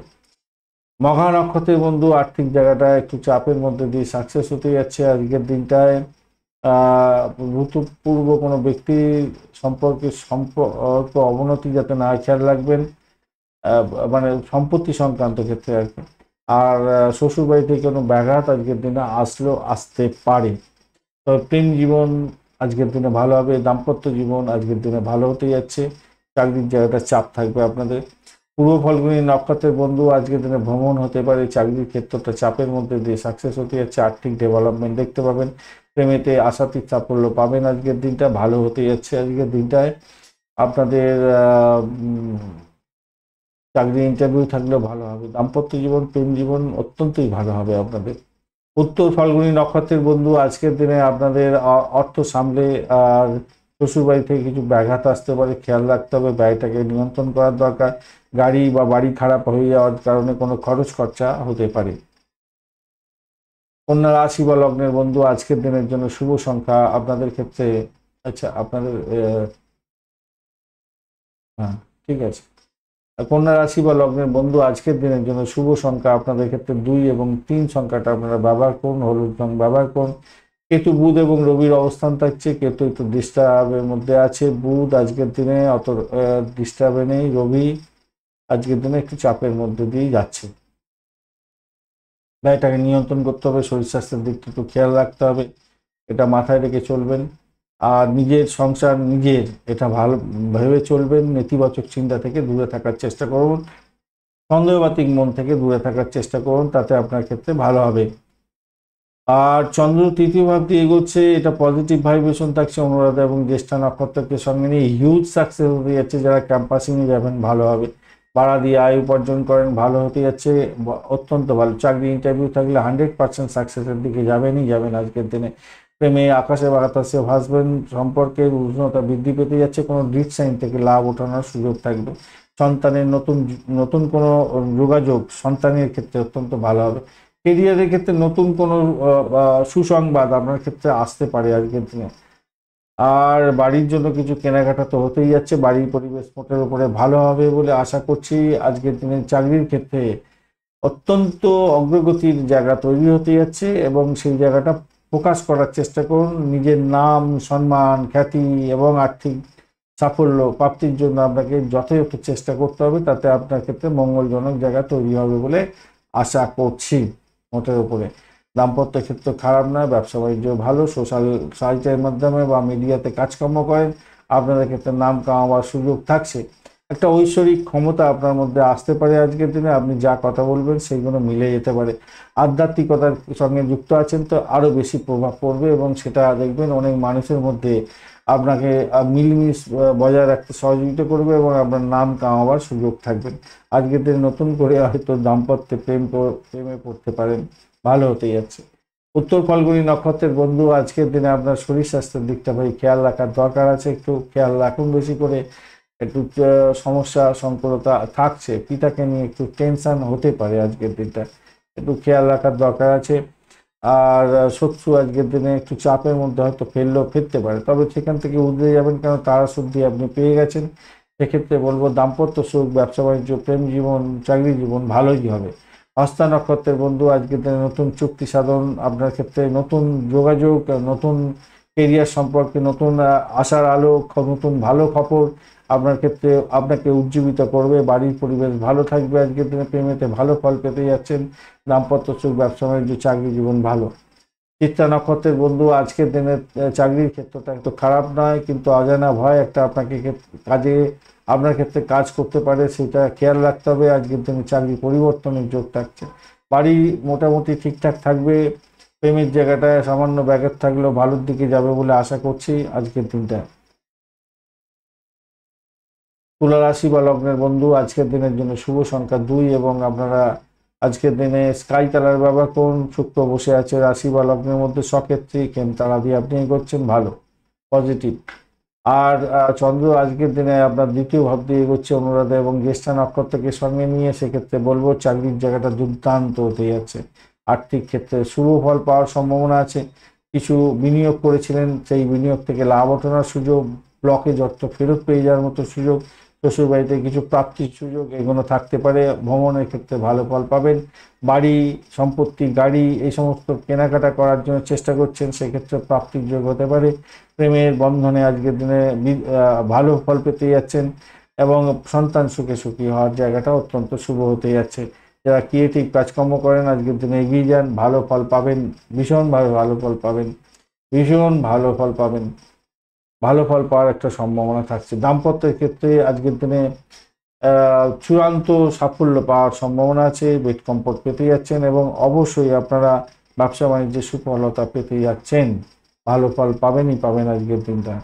মঘা নক্ষত্রের বন্ধু আর্থিক জায়গাটা একটু চাপের মধ্যে দিয়ে সাকসেস হতে যাচ্ছে আজকের দিনটায়। ভূতপূর্ব কোনো ব্যক্তি সম্পর্ক অবনতি যাতে না খেয়াল রাখবেন, মানে সম্পত্তি সংক্রান্ত ক্ষেত্রে আর কি। আর শ্বশুর বাড়ি থেকে কোনো ব্যাঘাত আজকের দিনে আসতে পারে। তবে প্রেম জীবন আজকের দিনে ভালো হবে, দাম্পত্য জীবন আজকের দিনে ভালো হতে যাচ্ছে। চাকরির জায়গাটা চাপ থাকবে আপনাদের। পূর্ব ফাল্গুনী নক্ষত্রের বন্ধু আজকের দিনে ভ্রমণ হতে পারে। চাকরির ক্ষেত্রটা চাপের মধ্যে দিয়ে সাকসেস হতে যাচ্ছে। আর্থিক ডেভেলপমেন্ট দেখতে পাবেন। প্রেমেতে আশাতীত সাফল্য পাবেন আজকের দিনটা, ভালো হতে যাচ্ছে আজকের দিনটায়। আপনাদের চাকরি ইন্টারভিউ থাকলেও ভালো হবে। দাম্পত্য জীবন, প্রেম জীবন অত্যন্তই ভালো হবে আপনাদের। উত্তর ফাল্গুনী নক্ষত্রের বন্ধু আজকের দিনে আপনাদের অর্থ সামলে আর শ্বশুরবাড়ি থেকে কিছু ব্যাঘাত আসতে পারে, খেয়াল রাখতে হবে। ব্যয়টাকে নিয়ন্ত্রণ করার দরকার। গাড়ি বা বাড়ি খারাপ হয়ে যাওয়ার কারণে কোনো খরচ খরচা হতে পারে। কন্যা রাশি বা লগ্নের বন্ধু আজকের দিনের জন্য শুভ সংখ্যা আপনাদের ক্ষেত্রে, আচ্ছা আপনাদের হ্যাঁ ঠিক আছে। কন্যা রাশি বা লগ্নের বন্ধু আজকের দিনের জন্য শুভ সংখ্যা আপনাদের ক্ষেত্রে 2 এবং 3 সংখ্যাটা আপনারা ব্যবহার করুন, হলুদ রং ব্যবহার করুন। কেতু, বুধ এবং রবির অবস্থান থাকছে। কেতু একটু ডিস্টার্বের মধ্যে আছে, বুধ আজকের দিনে অত ডিস্টার্বে নেই, রবি আজকের দিনে একটু চাপের মধ্যে দিয়ে যাচ্ছে। ব্যয়টাকে নিয়ন্ত্রণ করতে হবে, শরীর স্বাস্থ্যের দিকটা একটু খেয়াল রাখতে হবে, এটা মাথায় রেখে চলবেন। আর নিজের সংসার নিজের, এটা ভালো ভেবে চলবেন। নেতিবাচক চিন্তা থেকে দূরে থাকার চেষ্টা করুন, সন্দেহবাতিক মন থেকে দূরে থাকার চেষ্টা করুন, তাতে আপনার ক্ষেত্রে ভালো হবে। আর চন্দ্র তৃতীয় ভাব দিয়ে এগোচ্ছে, এটা পজিটিভ ভাইব্রেশন থাকছে। অনুরাধা এবং জ্যেষ্ঠা নক্ষত্রকে সঙ্গে নিয়ে হিউজ সাকসেস হতে যাচ্ছে। যারা ক্যাম্পাসিংয়ে যাবেন ভালো হবে, ভাড়া দিয়ে আয় উপার্জন করেন ভালো হতে যাচ্ছে, অত্যন্ত ভালো। চাকরি ইন্টারভিউ থাকলে 100% সাকসেসের দিকে যাবেনই যাবেন আজকের দিনে। প্রেমে আকাশে বাতাসে ভাসবেন, সম্পর্কের উষ্ণতা বৃদ্ধি পেতে যাচ্ছে। কোনো ডিট সাইন থেকে লাভ ওঠানোর সুযোগ থাকবে। সন্তানের নতুন কোনো যোগাযোগ সন্তানের ক্ষেত্রে অত্যন্ত ভালো হবে। কেরিয়ারের ক্ষেত্রে নতুন কোনো সুসংবাদ আপনার ক্ষেত্রে আসতে পারে আজকের দিনে। আর বাড়ির জন্য কিছু কেনাকাটা তো হতেই যাচ্ছে। বাড়ির পরিবেশ মোটের উপরে ভালো হবে বলে আশা করছি। আজকের দিনে চাকরির ক্ষেত্রে অত্যন্ত অগ্রগতির জায়গা তৈরি হতে যাচ্ছে এবং সেই জায়গাটা প্রকাশ করার চেষ্টা করুন। নিজের নাম, সম্মান, খ্যাতি এবং আর্থিক সাফল্য প্রাপ্তির জন্য আপনাকে যথাযথ চেষ্টা করতে হবে, তাতে আপনার ক্ষেত্রে মঙ্গলজনক জায়গা তৈরি হবে বলে আশা করছি মোটের উপরে। দাম্পত্য ক্ষেত্র খারাপ নয়, ব্যবসা বাণিজ্য ভালো। সোশ্যাল সাইটের মাধ্যমে বা মিডিয়াতে কাজকর্ম করেন, আপনাদের ক্ষেত্রে নাম কামাবার সুযোগ থাকছে। একটা ঐশ্বরিক ক্ষমতা আপনার মধ্যে আসতে পারে আজকের দিনে। আপনি যা কথা বলবেন সেইগুলো মিলে যেতে পারে। আধ্যাত্মিকতার সঙ্গে যুক্ত আছেন তো আরও বেশি প্রভাব পড়বে এবং সেটা দেখবেন অনেক মানুষের মধ্যে আপনাকে মিলমিশ বজায় রাখতে সহযোগিতা করবে এবং আপনার নাম কামাবার সুযোগ থাকবে। আজকের দিনে নতুন করে হয়তো দাম্পত্যে প্রেমে পড়তে পারেন, ভালো হতে যাচ্ছে। উত্তর ফাল্গুনী নক্ষত্রের বন্ধু আজকের দিনে আপনার শরীর স্বাস্থ্যের দিকটা ভাই খেয়াল রাখার দরকার আছে, একটু খেয়াল রাখুন বেশি করে। একটু সমস্যা সংকুলতা থাকছে, পিতাকে নিয়ে একটু টেনশন হতে পারে আজকের দিনটা। একটু খেয়াল রাখার দরকার আছে। আর শত্রু আজকের দিনে একটু চাপের মধ্যে হয়তো ফিরতে পারে, তবে সেখান থেকে উঠে যাবেন, কারণ তারা শুদ্ধি আপনি পেয়ে গেছেন। সেক্ষেত্রে বলবো দাম্পত্য সুখ, ব্যবসা বাণিজ্য, প্রেম জীবন, চাকরি জীবন ভালোই হবে। হস্তা নক্ষত্রের বন্ধু আজকের দিনে নতুন চুক্তি সাধন আপনার ক্ষেত্রে, নতুন যোগাযোগ, নতুন কেরিয়ার সম্পর্কে নতুন আশার আলো, নতুন ভালো খবর আপনার ক্ষেত্রে আপনাকে উজ্জীবিত করবে। বাড়ির পরিবেশ ভালো থাকবে আজকের দিনে, প্রেমেতে ভালো ফল পেতে যাচ্ছেন। দাম্পত্য সুখ, ব্যবসা বাণিজ্য, চাকরি জীবন ভালো। চিত্রা নক্ষত্রের বন্ধু আজকের দিনে চাকরির ক্ষেত্রটা একটু খারাপ নয়, কিন্তু অজানা ভয় একটা আপনাকে কাজে আপনার ক্ষেত্রে কাজ করতে পারে, সেটা খেয়াল রাখতে হবে। আজকের দিনে চাকরি পরিবর্তনের যোগ থাকছে। বাড়ি মোটামুটি ঠিকঠাক থাকবে। প্রেমের জায়গাটায় সামান্য ব্যাঘাত থাকলেও ভালোর দিকে যাবে বলে আশা করছি আজকের দিনটা। তুলা রাশি বা লগ্নের বন্ধু আজকের দিনের জন্য শুভ সংখ্যা 2 এবং আপনারা আজকের দিনে স্কাই কালার ব্যবহার করুন। শুক্র বসে আছে রাশি বা লগ্নের মধ্যে সক্ষেত্রী, তারা দিয়ে আপনি করছেন ভালো, পজিটিভ। আর চন্দ্র আজকের দিনে আপনার দ্বিতীয় ভাব দিয়ে এগোচ্ছে অনুরাধা এবং জ্যেষ্ঠা নক্ষত্রকে সঙ্গে নিয়ে, সেক্ষেত্রে বলবো চাকরির জায়গাটা দুর্দান্ত হতে যাচ্ছে। আর্থিক ক্ষেত্রে শুভ ফল পাওয়ার সম্ভাবনা আছে। কিছু বিনিয়োগ করেছিলেন, সেই বিনিয়োগ থেকে লাভ ওঠানোর সুযোগ, ব্লকেজ অর্থ ফেরত পেয়ে যাওয়ার মতো সুযোগ, শ্বশুরবাড়িতে কিছু প্রাপ্তির সুযোগ এগুলো থাকতে পারে। ভ্রমণের ক্ষেত্রে ভালো ফল পাবেন। বাড়ি, সম্পত্তি, গাড়ি এই সমস্ত কেনাকাটা করার জন্য চেষ্টা করছেন, সেক্ষেত্রে প্রাপ্তির যোগ হতে পারে। প্রেমের বন্ধনে আজকের দিনে ভালো ফল পেতে যাচ্ছেন এবং সন্তান সুখে সুখী হওয়ার জায়গাটা অত্যন্ত শুভ হতে যাচ্ছে। যারা ক্রিয়েটিভ কাজকর্ম করেন আজকের দিনে এগিয়ে যান, ভালো ফল পাবেন, ভীষণভাবে ভালো ফল পাবেন, ভীষণ ভালো ফল পাবেন। ভালো ফল পাওয়ার একটা সম্ভাবনা থাকছে। দাম্পত্যের ক্ষেত্রে আজকের দিনে চূড়ান্ত সাফল্য পাওয়ার সম্ভাবনা আছে। বেড কমফোর্ট পেতে যাচ্ছেন এবং অবশ্যই আপনারা ব্যবসা বাণিজ্যে সুফলতা পেতে যাচ্ছেন। ভালো ফল পাবেনই পাবেন আজকের দিনটা।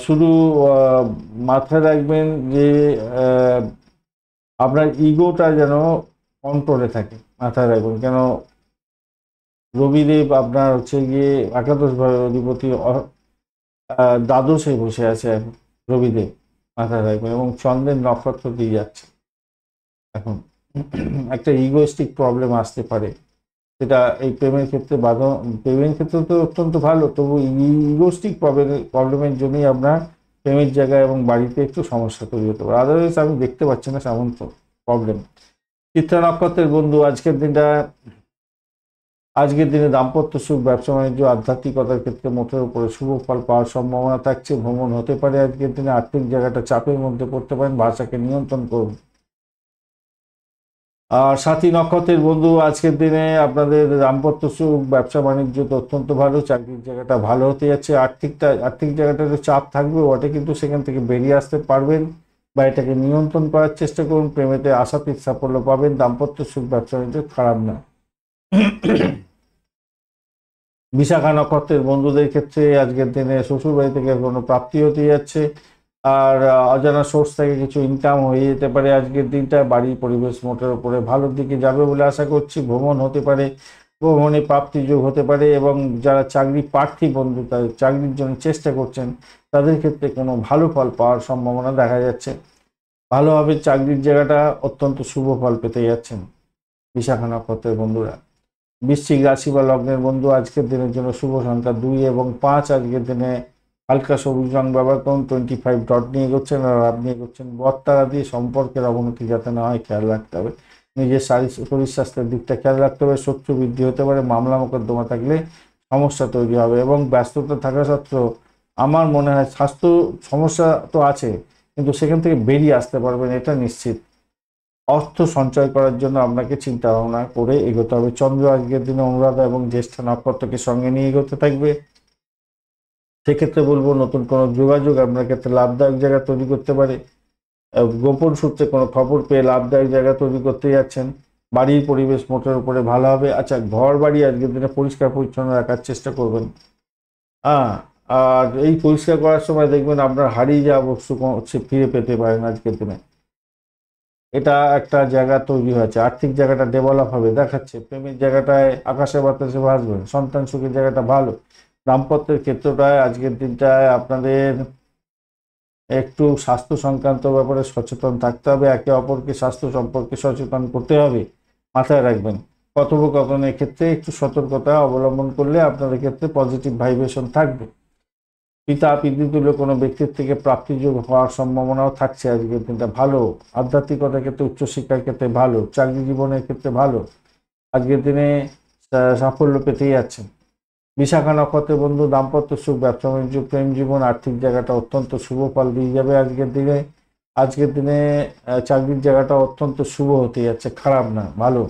শুধু মাথায় রাখবেন যে আপনার ইগোটা যেন কন্ট্রোলে থাকে, মাথায় রাখবেন। কেন রবিদেব আপনার হচ্ছে গিয়ে একাদশ ভাবের অধিপতি, দ্বাদশে বসে আছে এখন রবিদেব, মাথায় রাখবেন। এবং চন্দ্রের নক্ষত্র দিয়ে যাচ্ছে এখন। একটা ইগোস্টিক প্রবলেম আসতে পারে, সেটা এই প্রেমের ক্ষেত্রে প্রেমের ক্ষেত্রে তো অত্যন্ত ভালো, তবু ইগোস্টিক প্রবলেমের জন্যই আপনার প্রেমের জায়গায় এবং বাড়িতে একটু সমস্যা তৈরি হতে পারে। আদারওয়াইজ আমি দেখতে পাচ্ছি না তেমন প্রবলেম। চিত্রা নক্ষত্রের বন্ধু আজকের দিনে দাম্পত্য সুখ, ব্যবসা বাণিজ্য, আধ্যাত্মিকতার ক্ষেত্রে মোটের উপরে শুভ ফল পাওয়ার সম্ভাবনা থাকছে। ভ্রমণ হতে পারে আজকের দিনে। আর্থিক জায়গাটা চাপের মধ্যে পড়তে পারেন, ভাষাকে নিয়ন্ত্রণ করুন। আর সাথী নক্ষত্রের বন্ধু আজকের দিনে আপনাদের দাম্পত্য সুখ, ব্যবসা বাণিজ্য তো অত্যন্ত ভালো, চাকরির জায়গাটা ভালো হতে যাচ্ছে। আর্থিক জায়গাটা একটু চাপ থাকবে ওটা, কিন্তু সেখান থেকে বেরিয়ে আসতে পারবেন বা এটাকে নিয়ন্ত্রণ করার চেষ্টা করুন। প্রেমেতে আশাতীত সাফল্য পাবেন। দাম্পত্য সুখ, ব্যবসা বাণিজ্য খারাপ না। বিশাখা নক্ষত্রের বন্ধুদের ক্ষেত্রে আজকের দিনে শ্বশুরবাড়ি থেকে কোনো প্রাপ্তি হতে যাচ্ছে। আর অজানা সোর্স থেকে কিছু ইনকাম হয়ে যেতে পারে আজকের দিনটা। বাড়ির পরিবেশ মোটের উপরে ভালোর দিকে যাবে বলে আশা করছি। ভ্রমণ হতে পারে, ভ্রমণে প্রাপ্তিযোগ হতে পারে এবং যারা চাকরি প্রার্থী বন্ধু, তাদের চাকরির জন্য চেষ্টা করছেন, তাদের ক্ষেত্রে কোনো ভালো ফল পাওয়ার সম্ভাবনা দেখা যাচ্ছে। ভালোভাবে চাকরির জায়গাটা অত্যন্ত শুভ ফল পেতে যাচ্ছেন বিশাখা নক্ষত্রের বন্ধুরা। বৃশ্চিক রাশি বা লগ্নের বন্ধু আজকের দিনের জন্য শুভ সংখ্যা 2 এবং 5। আজকের দিনে হালকা সবুজ রং ব্যবহার করুন। 25 ডট নিয়ে এগোচ্ছেন আর আপনি এগোচ্ছেন বত্তারা দিয়ে। সম্পর্কের অবনতি যাতে না হয় খেয়াল রাখতে হবে। নিজের শরীর স্বাস্থ্যের দিকটা খেয়াল রাখতে হবে। শত্রু বৃদ্ধি হতে পারে, মামলা মোকদ্দমা থাকলে সমস্যা তৈরি হবে এবং ব্যস্ততা থাকা সত্ত্বেও আমার মনে হয় স্বাস্থ্য সমস্যা তো আছে, কিন্তু সেখান থেকে বেরিয়ে আসতে পারবেন এটা নিশ্চিত। অর্থ সঞ্চয় করার জন্য আপনাকে চিন্তা ভাবনা করে এগোতে হবে। চন্দ্র আজকের দিনে অনুরাধা এবং জ্যেষ্ঠা নক্ষত্রকে সঙ্গে নিয়ে এগোতে থাকবে। সেক্ষেত্রে বলবো নতুন কোনো যোগাযোগ আপনার ক্ষেত্রে লাভদায়ক জায়গা তৈরি করতে পারে। গোপন সূত্রে কোনো খবর পেয়ে লাভদায়ক জায়গা তৈরি করতে যাচ্ছেন। বাড়ির পরিবেশ মোটের উপরে ভালো হবে। আচ্ছা, ঘর বাড়ি আজকের দিনে পরিষ্কার পরিচ্ছন্ন রাখার চেষ্টা করবেন। হ্যাঁ, আর এই পরিষ্কার করার সময় দেখবেন আপনার হারিয়ে যাওয়া বস্তু ফিরে পেতে পারেন আজকের দিনে। এটা একটা জায়গা তৈরি হয়েছে। আর্থিক জায়গাটা ডেভেলপ হবে দেখাচ্ছে। প্রেমের জায়গাটায় আকাশে বাতাসে ভাসবেন। সন্তান সুখের জায়গাটা ভালো। দাম্পত্যের ক্ষেত্রটায় আজকের দিনটায় আপনাদের একটু স্বাস্থ্য সংক্রান্ত ব্যাপারে সচেতন থাকতে হবে, একে অপরকে স্বাস্থ্য সম্পর্কে সচেতন করতে হবে, মাথায় রাখবেন। কথোপকথনের ক্ষেত্রে একটু সতর্কতা অবলম্বন করলে আপনাদের ক্ষেত্রে পজিটিভ ভাইব্রেশন থাকবে। পিতা পিতৃতুল্য কোনো ব্যক্তির থেকে প্রাপ্তিযোগ হওয়ার সম্ভাবনাও থাকছে আজকের দিনটা ভালো। আধ্যাত্মিকতার ক্ষেত্রে, উচ্চশিক্ষার ক্ষেত্রে ভালো, চাকরি জীবনের ক্ষেত্রে ভালো, আজকের দিনে সাফল্য পেতেই যাচ্ছেন। বিশাখা নক্ষত্রের বন্ধু, দাম্পত্য সুখ, ব্যবসা বাণিজ্য, প্রেম জীবন, আর্থিক জায়গাটা অত্যন্ত শুভ ফল দিয়ে যাবে আজকের দিনে। আজকের দিনে চাকরির জায়গাটা অত্যন্ত শুভ হতে যাচ্ছে, খারাপ না, ভালো।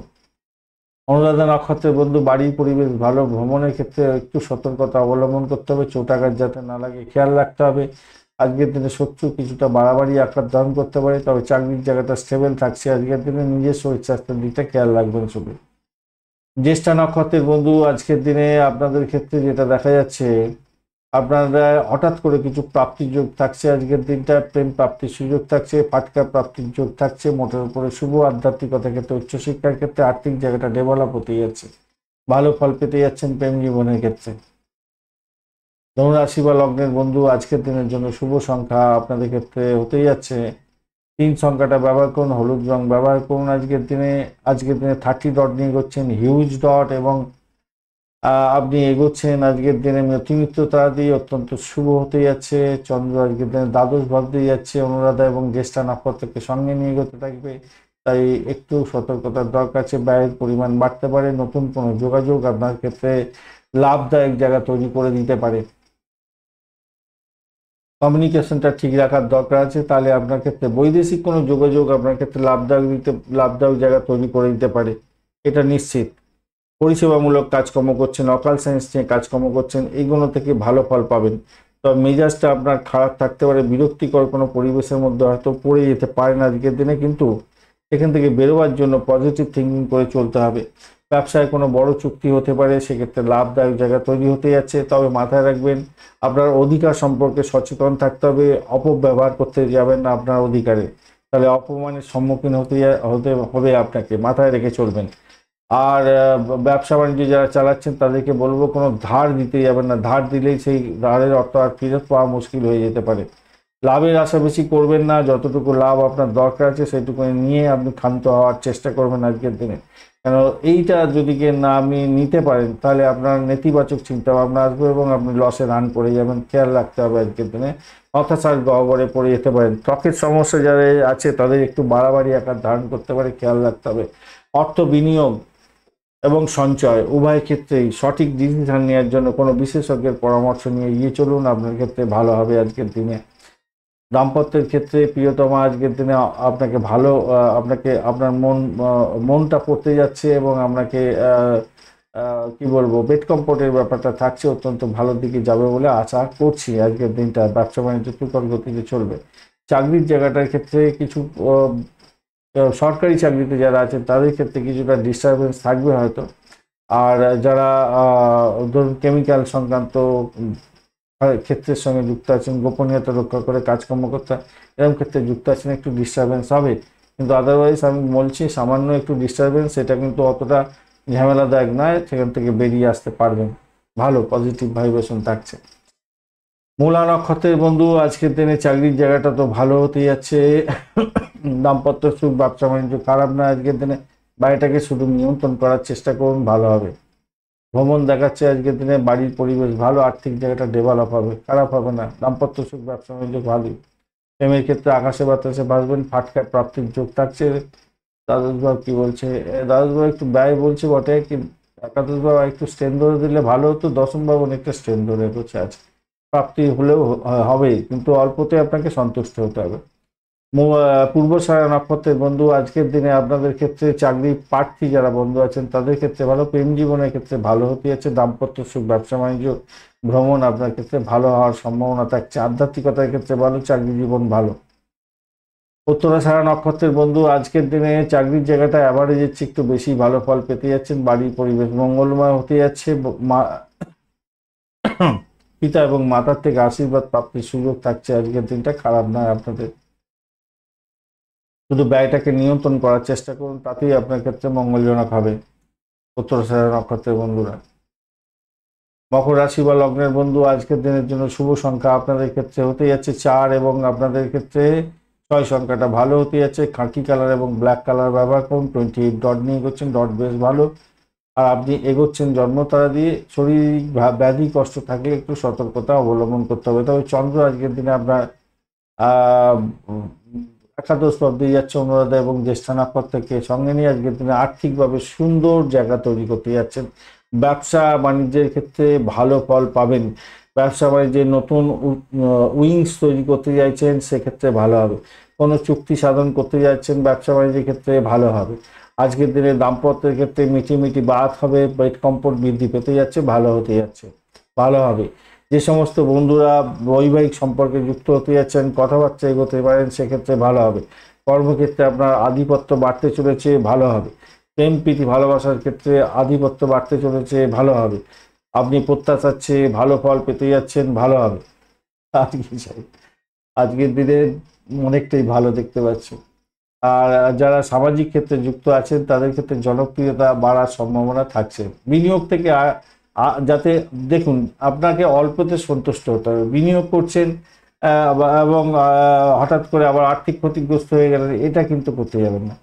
অনুরাধা নক্ষত্রের বন্ধু, বাড়ির পরিবেশ ভালো, ভ্রমণের ক্ষেত্রে একটু সতর্কতা অবলম্বন করতে হবে, চোটাঘাত যাতে না লাগে খেয়াল রাখতে হবে। আজকের দিনে শত্রু কিছুটা বাড়াবাড়ি আকার ধারণ করতে পারে, তবে চাকরির জায়গাটা স্টেবল থাকছে আজকের দিনে। নিজের শরীর স্বাস্থ্যের দিকটা খেয়াল রাখবেন শুধু। জ্যেষ্ঠা নক্ষত্রের বন্ধু, আজকের দিনে আপনাদের ক্ষেত্রে যেটা দেখা যাচ্ছে, আপনারা হঠাৎ করে কিছু প্রাপ্তির যোগ থাকছে আজকের দিনটা, প্রেম প্রাপ্তির সুযোগ থাকছে, ফাটকা প্রাপ্তির যোগ থাকছে, মোটের উপরে শুভ। আধ্যাত্মিকতার ক্ষেত্রে, উচ্চশিক্ষার ক্ষেত্রে আর্থিক জায়গাটা ডেভেলপ হতে যাচ্ছে, ভালো ফল পেতে যাচ্ছেন প্রেম জীবনের ক্ষেত্রে। ধনুরাশি বা লগ্নের বন্ধু, আজকের দিনের জন্য শুভ সংখ্যা আপনাদের ক্ষেত্রে হতে যাচ্ছে 3 সংখ্যাটা ব্যবহার করুন, হলুদ রং ব্যবহার করুন আজকের দিনে 30 ডট নিয়ে এগোচ্ছেন, হিউজ ডট, এবং আপনি এগোচ্ছেন আজকের দিনে অতিরিক্ততা দিয়ে অত্যন্ত শুভ হতে যাচ্ছে। চন্দ্র আজকের দিনে দ্বাদশ ভাব দিয়ে যাচ্ছে, অনুরাধা এবং জ্যেষ্ঠা নক্ষত্রকে সঙ্গে নিয়ে এগোতে থাকবে, তাই একটু সতর্কতার দরকার আছে। ব্যয়ের পরিমাণ বাড়তে পারে, নতুন কোনো যোগাযোগ আপনার ক্ষেত্রে লাভদায়ক জায়গা তৈরি করে দিতে পারে। কমিউনিকেশনটা ঠিক রাখার দরকার আছে, তাহলে আপনার ক্ষেত্রে বৈদেশিক কোনো যোগাযোগ আপনার ক্ষেত্রে লাভদায়ক জায়গা তৈরি করে দিতে পারে, এটা নিশ্চিত। পরিষেবামূলক কাজকর্ম করছেন, অকাল সায়েন্স নিয়ে কাজকর্ম করছেন, এইগুলো থেকে ভালো ফল পাবেন। তবে মেজাজটা আপনার খারাপ থাকতে পারে, বিরক্তিকর কোনো পরিবেশের মধ্যে হয়তো পড়ে যেতে পারেন আজকের দিনে, কিন্তু এখান থেকে বেরোবার জন্য পজিটিভ থিঙ্কিং করে চলতে হবে। ব্যবসায় কোনো বড় চুক্তি হতে পারে, সেক্ষেত্রে লাভদায়ক জায়গা তৈরি হতে যাচ্ছে, তবে মাথায় রাখবেন আপনার অধিকার সম্পর্কে সচেতন থাকতে হবে, অপব্যবহার করতে যাবেন না আপনার অধিকারে, তাহলে অপমানের সম্মুখীন হতে হবে, আপনাকে মাথায় রেখে চলবেন। আর ব্যবসা বাণিজ্য যারা চালাচ্ছেন তাদেরকে বলবো কোনো ধার দিতে যাবেন না, ধার দিলেই সেই ধারের অর্থ আর ফেরত পাওয়া মুশকিল হয়ে যেতে পারে। লাভের আশা বেশি করবেন না, যতটুকু লাভ আপনার দরকার আছে সেটুকু নিয়ে আপনি ক্ষান্ত হওয়ার চেষ্টা করবেন আজকের দিনে। কেন এইটা যদি না আপনি নিতে পারেন, তাহলে আপনার নেতিবাচক চিন্তা ভাবনা আসবে এবং আপনি লসে রান করে যাবেন, খেয়াল রাখতে হবে আজকের দিনে। হতাশার গহ্বরে পড়ে যেতে পারেন। ত্বকের সমস্যা যারা আছে তাদের একটু বাড়াবাড়ি আকার ধারণ করতে পারে, খেয়াল রাখতে হবে। অর্থ বিনিয়োগ এবং সঞ্চয় উভয় ক্ষেত্রেই সঠিক ডিসিশন নেওয়ার জন্য কোনো বিশেষজ্ঞের পরামর্শ নিয়ে এগিয়ে চলুন, আপনার ক্ষেত্রে ভালো হবে আজকের দিনে। দাম্পত্যের ক্ষেত্রে প্রিয়তমা আজকের দিনে আপনাকে ভালো, আপনাকে আপনার মনটা পড়তে যাচ্ছে এবং আপনাকে কি বলবো, বেড কমফোর্টের ব্যাপারটা থাকছে, অত্যন্ত ভালো দিকে যাবে বলে আশা করছি আজকের দিনটা। ব্যবসা বাণিজ্য তুখর গতিতে চলবে। চাকরির জায়গাটার ক্ষেত্রে কিছু সরকারি চাকরিতে যারা আছেন তাদের ক্ষেত্রে কিছুটা ডিস্টারবেন্স থাকবে হয়তো। আর যারা ধরুন কেমিক্যাল সংক্রান্ত ক্ষেত্রের সঙ্গে যুক্ত আছেন, গোপনীয়তা রক্ষা করে কাজকর্ম করতে এরকম ক্ষেত্রে যুক্ত আছেন, একটু ডিস্টারবেন্স হবে, কিন্তু আদারওয়াইজ আমি বলছি সামান্য একটু ডিস্টারবেন্স, সেটা কিন্তু অতটা ঝামেলাদায়ক নয়, সেখান থেকে বেরিয়ে আসতে পারবেন, ভালো পজিটিভ ভাইব্রেশন থাকছে। মূলা নক্ষত্রের বন্ধু, আজকের দিনে চাকরির জায়গাটা তো ভালো হতে যাচ্ছে, দাম্পত্য সুখ, ব্যবসা বাণিজ্য খারাপ না আজকের দিনে। বাড়িটাকে শুধু নিয়ন্ত্রণ করার চেষ্টা করুন, ভালো হবে। ভ্রমণ দেখাচ্ছে আজকের দিনে, বাড়ির পরিবেশ ভালো, আর্থিক জায়গাটা ডেভেলপ হবে, খারাপ হবে না। দাম্পত্য সুখ, ব্যবসা বাণিজ্য ভালোই। প্রেমের ক্ষেত্রে আকাশে বাতাসে ভাসবেন, ফাটকায় প্রাপ্তির যোগ থাকছে। দ্বাদশভাব কি বলছে, দ্বাদশভাব একটু ব্যয় বলছে বটে, কিন্তু একাদশভাব একটু স্ট্রেন ধরে দিলে ভালো হতো, দশমভাব অনেকটা স্ট্রেন ধরে বসে আছে। প্রাপ্তি হলেও হবে, কিন্তু অল্পতে আপনাকে সন্তুষ্ট হতে হবে। পূর্বশারা নক্ষত্রের বন্ধু, আজকের দিনে আপনাদের ক্ষেত্রে চাকরি প্রার্থী যারা বন্ধু আছেন তাদের ক্ষেত্রে ভালো, প্রেম জীবনের ক্ষেত্রে ভালো হতে যাচ্ছে, দাম্পত্য সুখ, ব্যবসা বাণিজ্য, ভ্রমণ আপনার ক্ষেত্রে ভালো হওয়ার সম্ভাবনা থাকছে, আধ্যাত্মিকতার ক্ষেত্রে ভালো, চাকরি জীবন ভালো। উত্তরাশারা নক্ষত্রের বন্ধু, আজকের দিনে চাকরির জায়গাটা অ্যাভারেজের চেয়ে একটু বেশি ভালো ফল পেতে যাচ্ছেন, বাড়ির পরিবেশ মঙ্গলময় হতে যাচ্ছে, পিতা এবং মাতার থেকে আশীর্বাদ প্রাপ্তির সুযোগ থাকছে আজকের দিনটা, খারাপ নয় আপনাদের। শুধু ব্যয়টাকে নিয়ন্ত্রণ করার চেষ্টা করুন, তাতেই আপনার ক্ষেত্রে মঙ্গলজনক হবে উত্তরাশারা নক্ষত্রের বন্ধুরা। মকর রাশি বা লগ্নের বন্ধু আজকের দিনের জন্য শুভ সংখ্যা আপনাদের ক্ষেত্রে হতে যাচ্ছে 4 এবং আপনাদের ক্ষেত্রে 6 সংখ্যাটা ভালো হতে যাচ্ছে। খাকি কালার এবং ব্ল্যাক কালার ব্যবহার করুন। 28 ডট নিয়ে এগোচ্ছেন, ডট বেশ ভালো। আর আপনি এগোচ্ছেন জন্মতারা দিয়ে। শারীরিক ব্যাধি কষ্ট থাকলে একটু সতর্কতা অবলম্বন করতে হবে। তবে চন্দ্র আজকের দিনে আপনার আহ একাদশ পদ দিয়ে যাচ্ছে অনুরাধা এবং জ্যেষ্ঠা নক্ষত্রকে সঙ্গে নিয়ে আজকের দিনে আর্থিকভাবে সুন্দর জায়গা তৈরি করতে যাচ্ছেন। ব্যবসা বাণিজ্যের ক্ষেত্রে ভালো ফল পাবেন। ব্যবসা বাণিজ্যে নতুন উইংস তৈরি করতে চাইছেন, সেক্ষেত্রে ভালো হবে। কোনো চুক্তি সাধন করতে যাচ্ছেন, ব্যবসা বাণিজ্যের ক্ষেত্রে ভালো হবে। আজকের দিনে দাম্পত্যের ক্ষেত্রে মিটিমিটি বাত হবে, পেট কম্পট বৃদ্ধি পেতে যাচ্ছে, ভালো হতে যাচ্ছে, ভালো হবে। যে সমস্ত বন্ধুরা বৈবাহিক সম্পর্কে যুক্ত হতে যাচ্ছেন, কথাবার্তা এগোতে পারেন, সেক্ষেত্রে ভালো হবে। কর্মক্ষেত্রে আপনার আধিপত্য বাড়তে চলেছে, ভালো হবে। প্রেম প্রীতি ভালোবাসার ক্ষেত্রে আধিপত্য বাড়তে চলেছে, ভালো হবে। আপনি প্রত্যাশার চেয়ে ভালো ফল পেতে যাচ্ছেন, ভালো হবে। আর কি চাই, আজকের দিনে অনেকটাই ভালো দেখতে পাচ্ছি। আর যারা সামাজিক ক্ষেত্রে যুক্ত আছেন তাদের ক্ষেত্রে জনপ্রিয়তা বাড়ার সম্ভাবনা থাকছে। বিনিয়োগ থেকে যাতে দেখুন, আপনাকে অল্পতে সন্তুষ্ট হতে হবে। বিনিয়োগ করছেন এবং হঠাৎ করে আবার আর্থিক ক্ষতিগ্রস্ত হয়ে গেলেন, এটা কিন্তু করতে যাবেন না।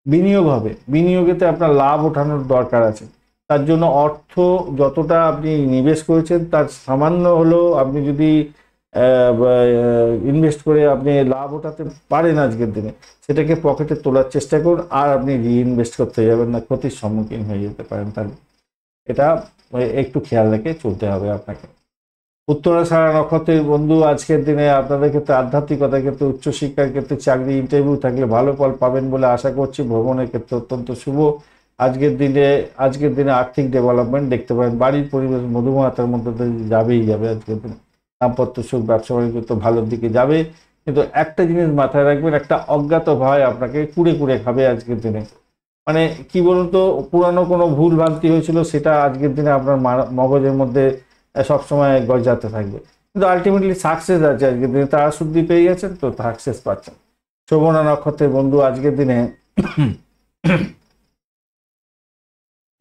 বিনিয়োগ হবে, বিনিয়োগেতে আপনার লাভ ওঠানোর দরকার আছে। তার জন্য অর্থ যতটা আপনি নিবেশ করেছেন তার সামান্য হলেও আপনি যদি ইনভেস্ট করে আপনি লাভ ওঠাতে পারেন আজকের দিনে, সেটাকে পকেটে তোলার চেষ্টা করুন। আর আপনি রিইনভেস্ট করতে যাবেন না, ক্ষতির সম্মুখীন হয়ে যেতে পারেন। তাহলে এটা একটু খেয়াল রেখে চলতে হবে আপনাকে। উত্তরাষাঢ়া নক্ষত্রের বন্ধু আজকের দিনে আপনাদের ক্ষেত্রে আধ্যাত্মিকতার ক্ষেত্রে, উচ্চশিক্ষার ক্ষেত্রে, চাকরি ইন্টারভিউ থাকলে ভালো ফল পাবেন বলে আশা করছি। ভ্রমণের ক্ষেত্রে অত্যন্ত শুভ। আজকের দিনে আর্থিক ডেভেলপমেন্ট দেখতে পারেন। বাড়ির পরিবেশ মধুমাতার মধ্যে দিয়ে যাবেই যাবে আজকের দিনে। দাম্পত্য সুখ, ব্যবসা বাণিজ্য তো ভালোর দিকে যাবে, কিন্তু একটা জিনিস মাথায় রাখবেন, একটা অজ্ঞাত ভয় আপনাকে কুড়ে কুড়ে খাবে আজকের দিনে। মানে কি বলুন তো, পুরানো কোনো ভুল ভ্রান্তি হয়েছিল সেটা আজকের দিনে আপনার মগজের মধ্যে সবসময় গজাতে থাকবে। কিন্তু আলটিমেটলি সাকসেস আছে আজকের দিনে, তারা শুদ্ধি পেয়ে গেছেন তো সাকসেস পাচ্ছেন। শোভনা নক্ষত্রের বন্ধু আজকের দিনে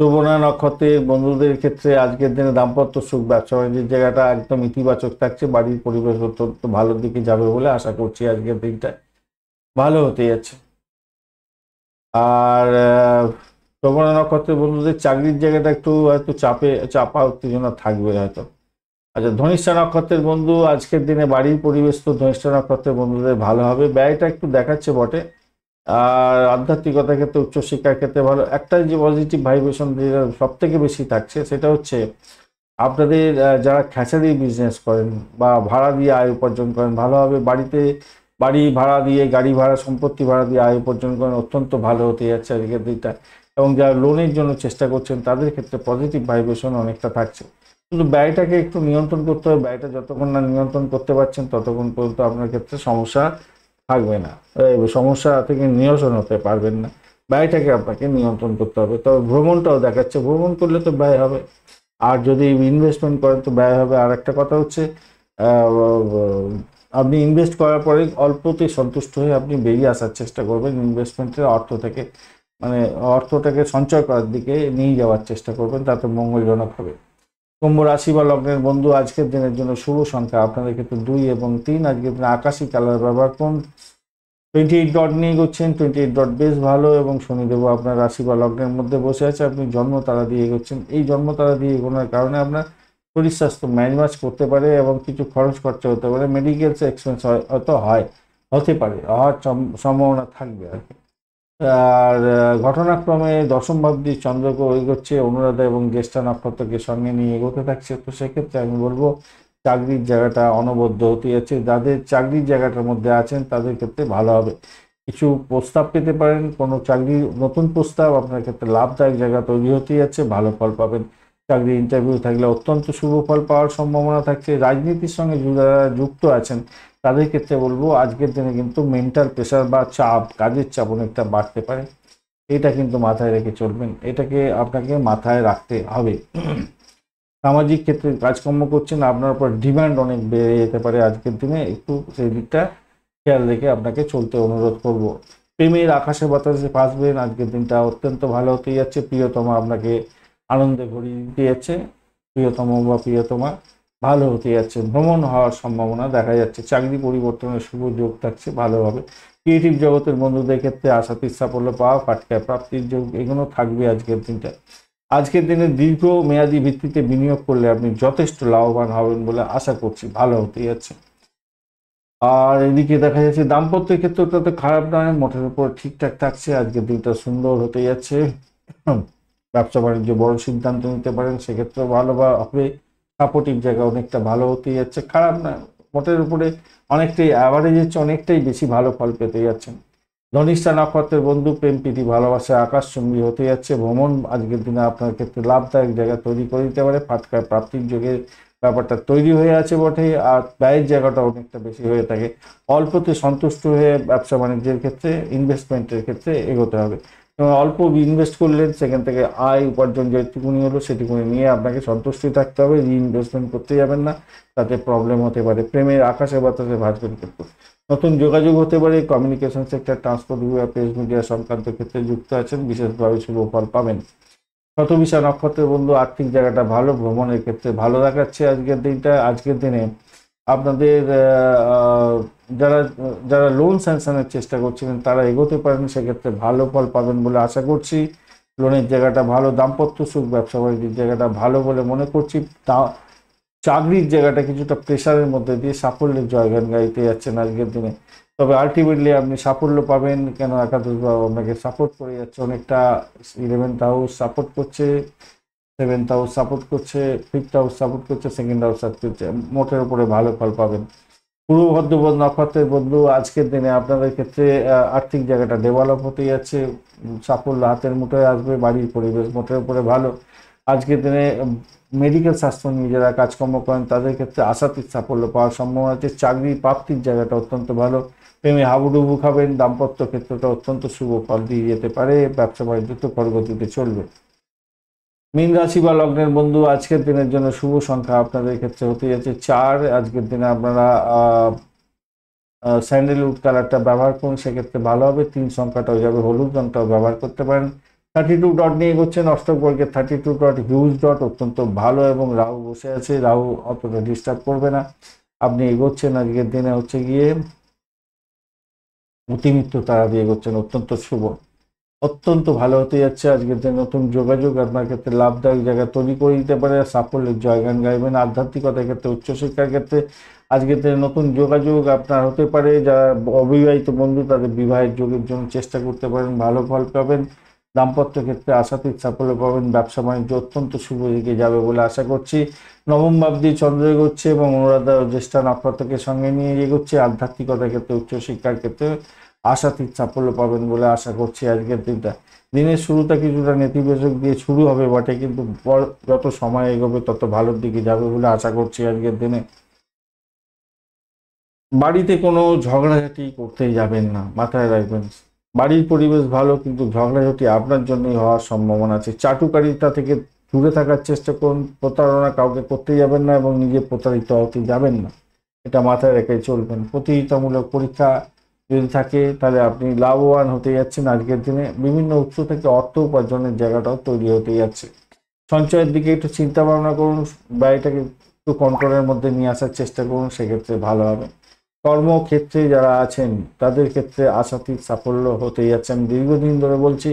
শোভনা নক্ষত্রের বন্ধুদের ক্ষেত্রে আজকের দিনে দাম্পত্য সুখ, ব্যবসা বাণিজ্যের জায়গাটা একদম ইতিবাচক থাকছে। বাড়ির পরিবেশ অত্যন্ত ভালোর দিকে যাবে বলে আশা করছি। আজকের দিনটা ভালো হতে যাচ্ছে। আর শোভনা নক্ষত্রের বন্ধুদের চাকরির জায়গাটা একটু হয়তো চাপা উত্তেজনা থাকবে হয়তো। আচ্ছা, ধনিষ্ঠা নক্ষত্রের বন্ধু আজকের দিনে বাড়ির পরিবেশ তো ধনিষ্ঠা নক্ষত্রের বন্ধুদের ভালো হবে। ব্যয়টা একটু দেখাচ্ছে বটে। আর আধ্যাত্মিকতার ক্ষেত্রে, উচ্চশিক্ষার ক্ষেত্রে ভালো। একটা যে পজিটিভ ভাইব্রেশন সব থেকে বেশি থাকছে সেটা হচ্ছে আপনাদের যারা খ্যাচারি বিজনেস করেন বা ভাড়া দিয়ে আয় উপার্জন করেন, ভালো হবে। বাড়ি ভাড়া দিয়ে, গাড়ি ভাড়া, সম্পত্তি ভাড়া দিয়ে আয় উপার্জন করেন, অত্যন্ত ভালো হতে যাচ্ছে আজকের দিনটা। এবং যারা লোনের জন্য চেষ্টা করছেন তাদের ক্ষেত্রে পজিটিভ ভাইব্রেশন অনেকটা থাকছে। কিন্তু ব্যয়টাকে একটু নিয়ন্ত্রণ করতে হবে। ব্যয়টা যতক্ষণ না নিয়ন্ত্রণ করতে পারছেন ততক্ষণ পর্যন্ত আপনার ক্ষেত্রে সমস্যা থাকবে না, সমস্যা থেকে নিরসন হতে পারবেন না। ব্যয়টাকে আপনাকে নিয়ন্ত্রণ করতে হবে। তবে ভ্রমণটাও দেখাচ্ছে, ভ্রমণ করলে তো ব্যয় হবে। আর যদি ইনভেস্টমেন্ট করেন তো ব্যয় হবে। আর একটা কথা হচ্ছে আপনি ইনভেস্ট করার পরে অল্পতে সন্তুষ্ট হয়ে আপনি বেরিয়ে আসার চেষ্টা করবেন ইনভেস্টমেন্টের অর্থ থেকে। মানে অর্থটাকে সঞ্চয় করার দিকে নিয়ে যাওয়ার চেষ্টা করবেন, তাতে মঙ্গলজনক হবে। কুম্ভ রাশি বা লগ্নের বন্ধু আজকের দিনের জন্য শুভ সংখ্যা আপনাদের ক্ষেত্রে 2 এবং 3। আজকের দিনে আকাশী কালার ব্যবহার করুন। 28 ডট নিয়ে এগোচ্ছেন, 28 ডট বেশ ভালো। এবং শনিদেব আপনার রাশি বা লগ্নের মধ্যে বসে আছে, আপনি জন্ম তারা দিয়ে এগোচ্ছেন। এই জন্ম তারা দিয়ে এগোনোর কারণে আপনার শরীর স্বাস্থ্য ম্যানেজ করতে পারে এবং কিছু খরচ খরচা হতে পারে। মেডিকেল এক্সপেন্স হয়তো হতে পারে, হওয়ার সম্ভাবনা থাকবে আর কি। আর ঘটনাক্রমে দশম ভাবটি চন্দ্রকে এগোচ্ছে, অনুরাধা এবং জ্যেষ্ঠা নক্ষত্রকে সঙ্গে নিয়ে এগোতে থাকছে। তো সেক্ষেত্রে আমি বলবো চাকরির জায়গাটা অনবদ্য হতে যাচ্ছে। যাদের চাকরির জায়গাটার মধ্যে আছেন তাদের ক্ষেত্রে ভালো হবে। কিছু প্রস্তাব পেতে পারেন, কোনো চাকরির নতুন প্রস্তাব আপনার ক্ষেত্রে লাভদায়ক জায়গা তৈরি হতে যাচ্ছে, ভালো ফল পাবেন। চাকরি ইন্টারভিউ থাকলে অত্যন্ত শুভ ফল পাওয়ার সম্ভাবনা থাকছে। রাজনীতির সঙ্গে যারা যুক্ত আছেন তাদের ক্ষেত্রে বলবো আজকের দিনে কিন্তু মেন্টাল প্রেশার বা চাপ, কাজের চাপ অনেকটা বাড়তে পারে। এটা কিন্তু মাথায় রেখে চলবেন, এটাকে আপনাকে মাথায় রাখতে হবে। সামাজিক ক্ষেত্রে কাজকর্ম করছেন, আপনার উপর ডিমান্ড অনেক বেড়ে যেতে পারে আজকের দিনে, একটু সেই দিকটা খেয়াল রেখে আপনাকে চলতে অনুরোধ করব। প্রেমের আকাশে বাতাসে ভাসবেন, আজকের দিনটা অত্যন্ত ভালো হতে যাচ্ছে। প্রিয়তমা আপনাকে আনন্দে ভরিয়ে দিতে যাচ্ছে। প্রিয়তম বা প্রিয়তমা ভালো হতে যাচ্ছে, ভ্রমণ হওয়ার সম্ভাবনা দেখা যাচ্ছে, চাকরি পরিবর্তনের শুভ যোগ থাকছে, ভালো হবে। ক্রিয়েটিভ জগতের বন্ধুদের ক্ষেত্রে আশাতীত সাফল্য পাওয়া, ফাটকা প্রাপ্তির যোগ এগুলো থাকবে আজকের দিনটা। আজকের দিনে দীর্ঘ মেয়াদী ভিত্তিতে বিনিয়োগ করলে আপনি যথেষ্ট লাভবান হবেন বলে আশা করছি, ভালো হতে যাচ্ছে। আর এদিকে দেখা যাচ্ছে দাম্পত্যের ক্ষেত্রটা তো খারাপ নয়, মোটের উপর ঠিকঠাক থাকছে, আজকের দিনটা সুন্দর হতে যাচ্ছে। ব্যবসা বাণিজ্য বড় সিদ্ধান্ত নিতে পারেন, সেক্ষেত্রে ভালো বা হবে। সাপোর্টিভ জায়গা অনেকটা ভালো হতে যাচ্ছে, খারাপ না, মোটের উপরে অনেকটাই অ্যাভারেজ হচ্ছে, অনেকটাই বেশি ভালো ফল পেতে যাচ্ছেন। ধনিষ্ঠা নক্ষত্রের বন্ধু প্রেম প্রীতি ভালোবাসা আকাশচুম্বী হতে যাচ্ছে। ভ্রমণ আজকের দিনে আপনার ক্ষেত্রে লাভদায়ক জায়গা তৈরি করে দিতে পারে, ফাটকার প্রাপ্তির যোগের ব্যাপারটা তৈরি হয়ে আছে বটে। আর ব্যয়ের জায়গাটা অনেকটা বেশি হয়ে থাকে, অল্পতে সন্তুষ্ট হয়ে ব্যবসা বাণিজ্যের ক্ষেত্রে ইনভেস্টমেন্টের ক্ষেত্রে এগোতে হবে। এবং অল্প ইনভেস্ট করলেন, সেখান থেকে আয় উপার্জন যেটুকুনি হলো সেটুকুনি নিয়ে আপনাকে সন্তুষ্টি থাকতে হবে, রিইনভেস্টমেন্ট করতে যাবেন না, তাতে প্রবলেম হতে পারে। প্রেমের আকাশে বাতাসে ভাঁজ করে করতে নতুন যোগাযোগ হতে পারে, কমিউনিকেশন সেক্টর, ট্রান্সপোর্ট বিভাগ, প্রেস মিডিয়া সংক্রান্ত ক্ষেত্রে যুক্ত আছেন, বিশেষভাবে শুভ ফল পাবেন। শতবিশা নক্ষত্রের বন্ধু আর্থিক জায়গাটা ভালো, ভ্রমণের ক্ষেত্রে ভালো দেখাচ্ছে আজকের দিনটা। আজকের দিনে আপনাদের যারা যারা লোন স্যাংশনের চেষ্টা করছিলেন তারা এগোতে পারেন, সেক্ষেত্রে ভালো ফল পাবেন বলে আশা করছি। লোনের জায়গাটা ভালো, দাম্পত্য সুখ, ব্যবসা বাণিজ্যের জায়গাটা ভালো বলে মনে করছি। তা চাকরির জায়গাটা কিছুটা প্রেশারের মধ্যে দিয়ে সাফল্যের জয়গান গাইতে যাচ্ছেন আজকের দিনে, তবে আলটিমেটলি আপনি সাফল্য পাবেন, কেন একাদশ ভাব আপনাকে সাপোর্ট করে যাচ্ছে অনেকটা। 11th হাউস সাপোর্ট করছে, 7th হাউস সাপোর্ট করছে, 5th হাউস সাপোর্ট করছে, 2nd হাউস সাপোর্ট করছে, মোটের উপরে ভালো ফল পাবেন। পূর্ব ভদ্রপদ নক্ষত্রের বন্ধু আজকের দিনে আপনাদের ক্ষেত্রে আর্থিক জায়গাটা ডেভেলপ হতে যাচ্ছে, সাফল্য হাতের মুঠোয় আসবে, বাড়ির পরিবেশ মোটের উপরে ভালো। আজকের দিনে মেডিকেল স্বাস্থ্য নিয়ে যারা কাজকর্ম করেন তাদের ক্ষেত্রে আশাতীত সাফল্য পাওয়ার সম্ভাবনা আছে, চাকরি প্রাপ্তির জায়গাটা অত্যন্ত ভালো। প্রেমে হাবুডুবু খাবেন, দাম্পত্য ক্ষেত্রটা অত্যন্ত শুভ ফল দিয়ে যেতে পারে, ব্যবসা বাণিজ্য তো প্রগতিতে চলবে। মীন রাশি বা লগ্নের বন্ধু আজকের দিনের জন্য শুভ সংখ্যা আপনাদের ক্ষেত্রে হতে যাচ্ছে 4। আজকের দিনে আপনারা স্যান্ডেলউড কালারটা ব্যবহার করুন, সেক্ষেত্রে ভালো হবে। 3 সংখ্যাটাও যাবে, হলুদ রংটাও ব্যবহার করতে পারেন। 32 ডট নিয়ে এগোচ্ছেন, অষ্টক বর্গের 32 ডট হিউজ ডট অত্যন্ত ভালো, এবং রাহু বসে আছে, রাহু অতটা ডিস্টার্ব করবে না, আপনি এগোচ্ছেন। আজকের দিনে হচ্ছে গিয়ে অতিমিত্র তারা দিয়ে এগোচ্ছেন, অত্যন্ত শুভ, অত্যন্ত ভালো হতে যাচ্ছে। আজকের দিনে নতুন যোগাযোগ আপনার ক্ষেত্রে লাভদায়ক জায়গা তৈরি করে দিতে পারে, সাফল্যের জয়গান গাইবেন। আধ্যাত্মিকতার ক্ষেত্রে, উচ্চশিক্ষার ক্ষেত্রে আজকের দিনে নতুন যোগাযোগ আপনার হতে পারে। যারা অবিবাহিত বন্ধু তাদের বিবাহের যোগের জন্য চেষ্টা করতে পারেন, ভালো ফল পাবেন। দাম্পত্য ক্ষেত্রে আশাতীত সাফল্য পাবেন, ব্যবসা বাণিজ্য অত্যন্ত শুভ দিকে যাবে বলে আশা করছি। নবম ভাব দিয়ে চন্দ্র এগোচ্ছে এবং অনুরাধা ও জ্যেষ্ঠা নক্ষত্রকে সঙ্গে নিয়ে এগোচ্ছে। আধ্যাত্মিকতার ক্ষেত্রে, উচ্চশিক্ষার ক্ষেত্রে আশাতীত সাফল্য পাবেন বলে আশা করছি আজকের দিনটা। দিনের শুরুটা কিছুটা নেতিবাচক দিয়ে শুরু হবে বটে, কিন্তু যত সময় এগোবে তত ভালোর দিকে যাবে বলে আশা করছি আজকের দিনে। বাড়িতে কোনো ঝগড়াঝাটি করতে যাবেন না, মাথায় রাখবেন। বাড়ির পরিবেশ ভালো, কিন্তু ঝগড়াঝাটি আপনার জন্যই হওয়ার সম্ভাবনা আছে। চাটুকারিতা থেকে দূরে থাকার চেষ্টা করুন, প্রতারণা কাউকে করতে যাবেন না এবং নিজে প্রতারিত হতে যাবেন না, এটা মাথায় রেখে চলবেন। প্রতিযোগিতামূলক পরীক্ষা যদি থাকে তাহলে আপনি লাভবান হতে যাচ্ছেন আজকের দিনে। বিভিন্ন উৎস থেকে অর্থ উপার্জনের জায়গাটাও তৈরি হতে যাচ্ছে। সঞ্চয়ের দিকে একটু চিন্তা ভাবনা করুন, ব্যয়টাকে একটু কন্ট্রোলের মধ্যে নিয়ে আসার চেষ্টা করুন, সেক্ষেত্রে ভালো হবে। কর্মক্ষেত্রে যারা আছেন তাদের ক্ষেত্রে আশাতীত সাফল্য হতে যাচ্ছে। আমি দীর্ঘদিন ধরে বলছি,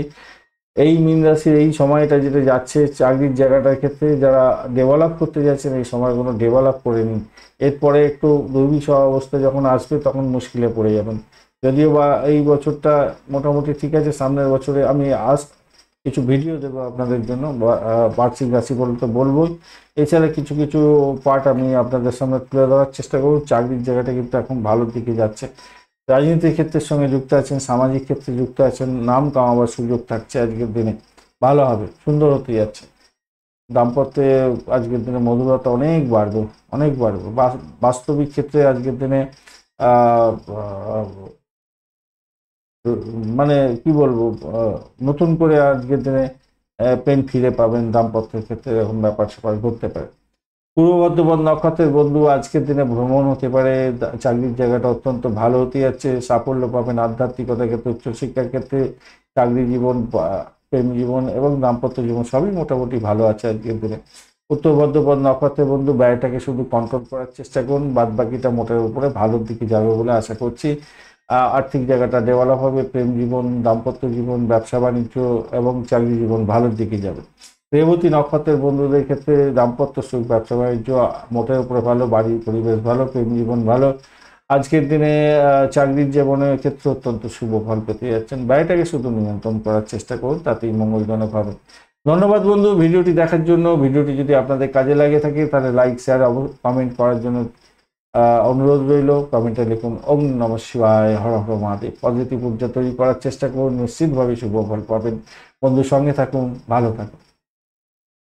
এই মীন রাশির এই সময়টা যেটা যাচ্ছে চাকরির জায়গাটার ক্ষেত্রে যারা ডেভেলপ করতে যাচ্ছেন, এই সময়গুলো ডেভেলপ করে নিন। এরপরে একটু দুর্বিষহ অবস্থা যখন আসবে তখন মুশকিলে পড়ে যাবেন। যদিও বা এই বছরটা মোটামুটি ঠিক আছে, সামনের বছরে আমি কিছু ভিডিও দেবো আপনাদের জন্য, বার্ষিক রাশি বলে তো বলবোই, এছাড়া কিছু কিছু পার্ট আমি আপনাদের সামনে তুলে ধরার চেষ্টা করব। চাকরির জায়গাটা কিন্তু এখন ভালোর দিকে যাচ্ছে। রাজনীতির ক্ষেত্রের সঙ্গে যুক্ত আছেন, সামাজিক ক্ষেত্রে যুক্ত আছেন, নাম কামাবার সুযোগ থাকছে আজকের দিনে, ভালো হবে, সুন্দর হতে যাচ্ছে। দাম্পত্যে আজকের দিনে মধুরতা অনেক বাড়বে, অনেক বাড়বে। বাস্তবিক ক্ষেত্রে আজকের দিনে মানে কি বলবো, নতুন করে আজকের দিনে প্রেম ফিরে পাবেন, দাম্পত্যের ক্ষেত্রে এরকম ব্যাপার স্যাপার ঘটতে পারে। পূর্ব বর্ধমান নক্ষত্রের বন্ধু আজকের দিনে ভ্রমণ হতে পারে, চাকরির জায়গাটা অত্যন্ত ভালো হতে যাচ্ছে, সাফল্য পাবেন। আধ্যাত্মিকতার ক্ষেত্রে, উচ্চশিক্ষার ক্ষেত্রে, চাকরি জীবন, প্রেম জীবন এবং দাম্পত্য জীবন সবই মোটামুটি ভালো আছে আজকের দিনে। উত্তর ভাদ্রপদ নক্ষত্রের বন্ধু ব্যয়টাকে শুধু কন্ট্রোল করার চেষ্টা করুন, বাদ বাকিটা মোটের উপরে ভালোর দিকে যাবে বলে আশা করছি। আর্থিক জায়গাটা ডেভেলপ হবে, প্রেম জীবন, দাম্পত্য জীবন, ব্যবসা বাণিজ্য এবং চাকরি জীবন ভালোর দিকে যাবে। রেবতী নক্ষত্রের বন্ধুদের ক্ষেত্রে দাম্পত্য সুখ, ব্যবসা বাণিজ্য মোটের উপরে ভালো, বাড়ির পরিবেশ ভালো, প্রেম জীবন ভালো। আজকের দিনে চাকরির জীবনের ক্ষেত্রে অত্যন্ত শুভ ফল পেতে যাচ্ছেন। ব্যয়টাকে শুধু নিয়ন্ত্রণ করার চেষ্টা করুন, তাতেই মঙ্গলজনক হবে। ধন্যবাদ বন্ধু ভিডিওটি দেখার জন্য। ভিডিওটি যদি আপনাদের কাজে লাগে থাকে তাহলে লাইক, শেয়ার, কমেন্ট করার জন্য অনুরোধ রইল। কমেন্টে লিখুন ওম নমঃ শিবায়, হর হর মহাদেব। পজিটিভ ঊর্জা তৈরি করার চেষ্টা করুন, নিশ্চিতভাবে শুভ ফল পাবেন। বন্ধুর সঙ্গে থাকুন, ভালো থাকুন।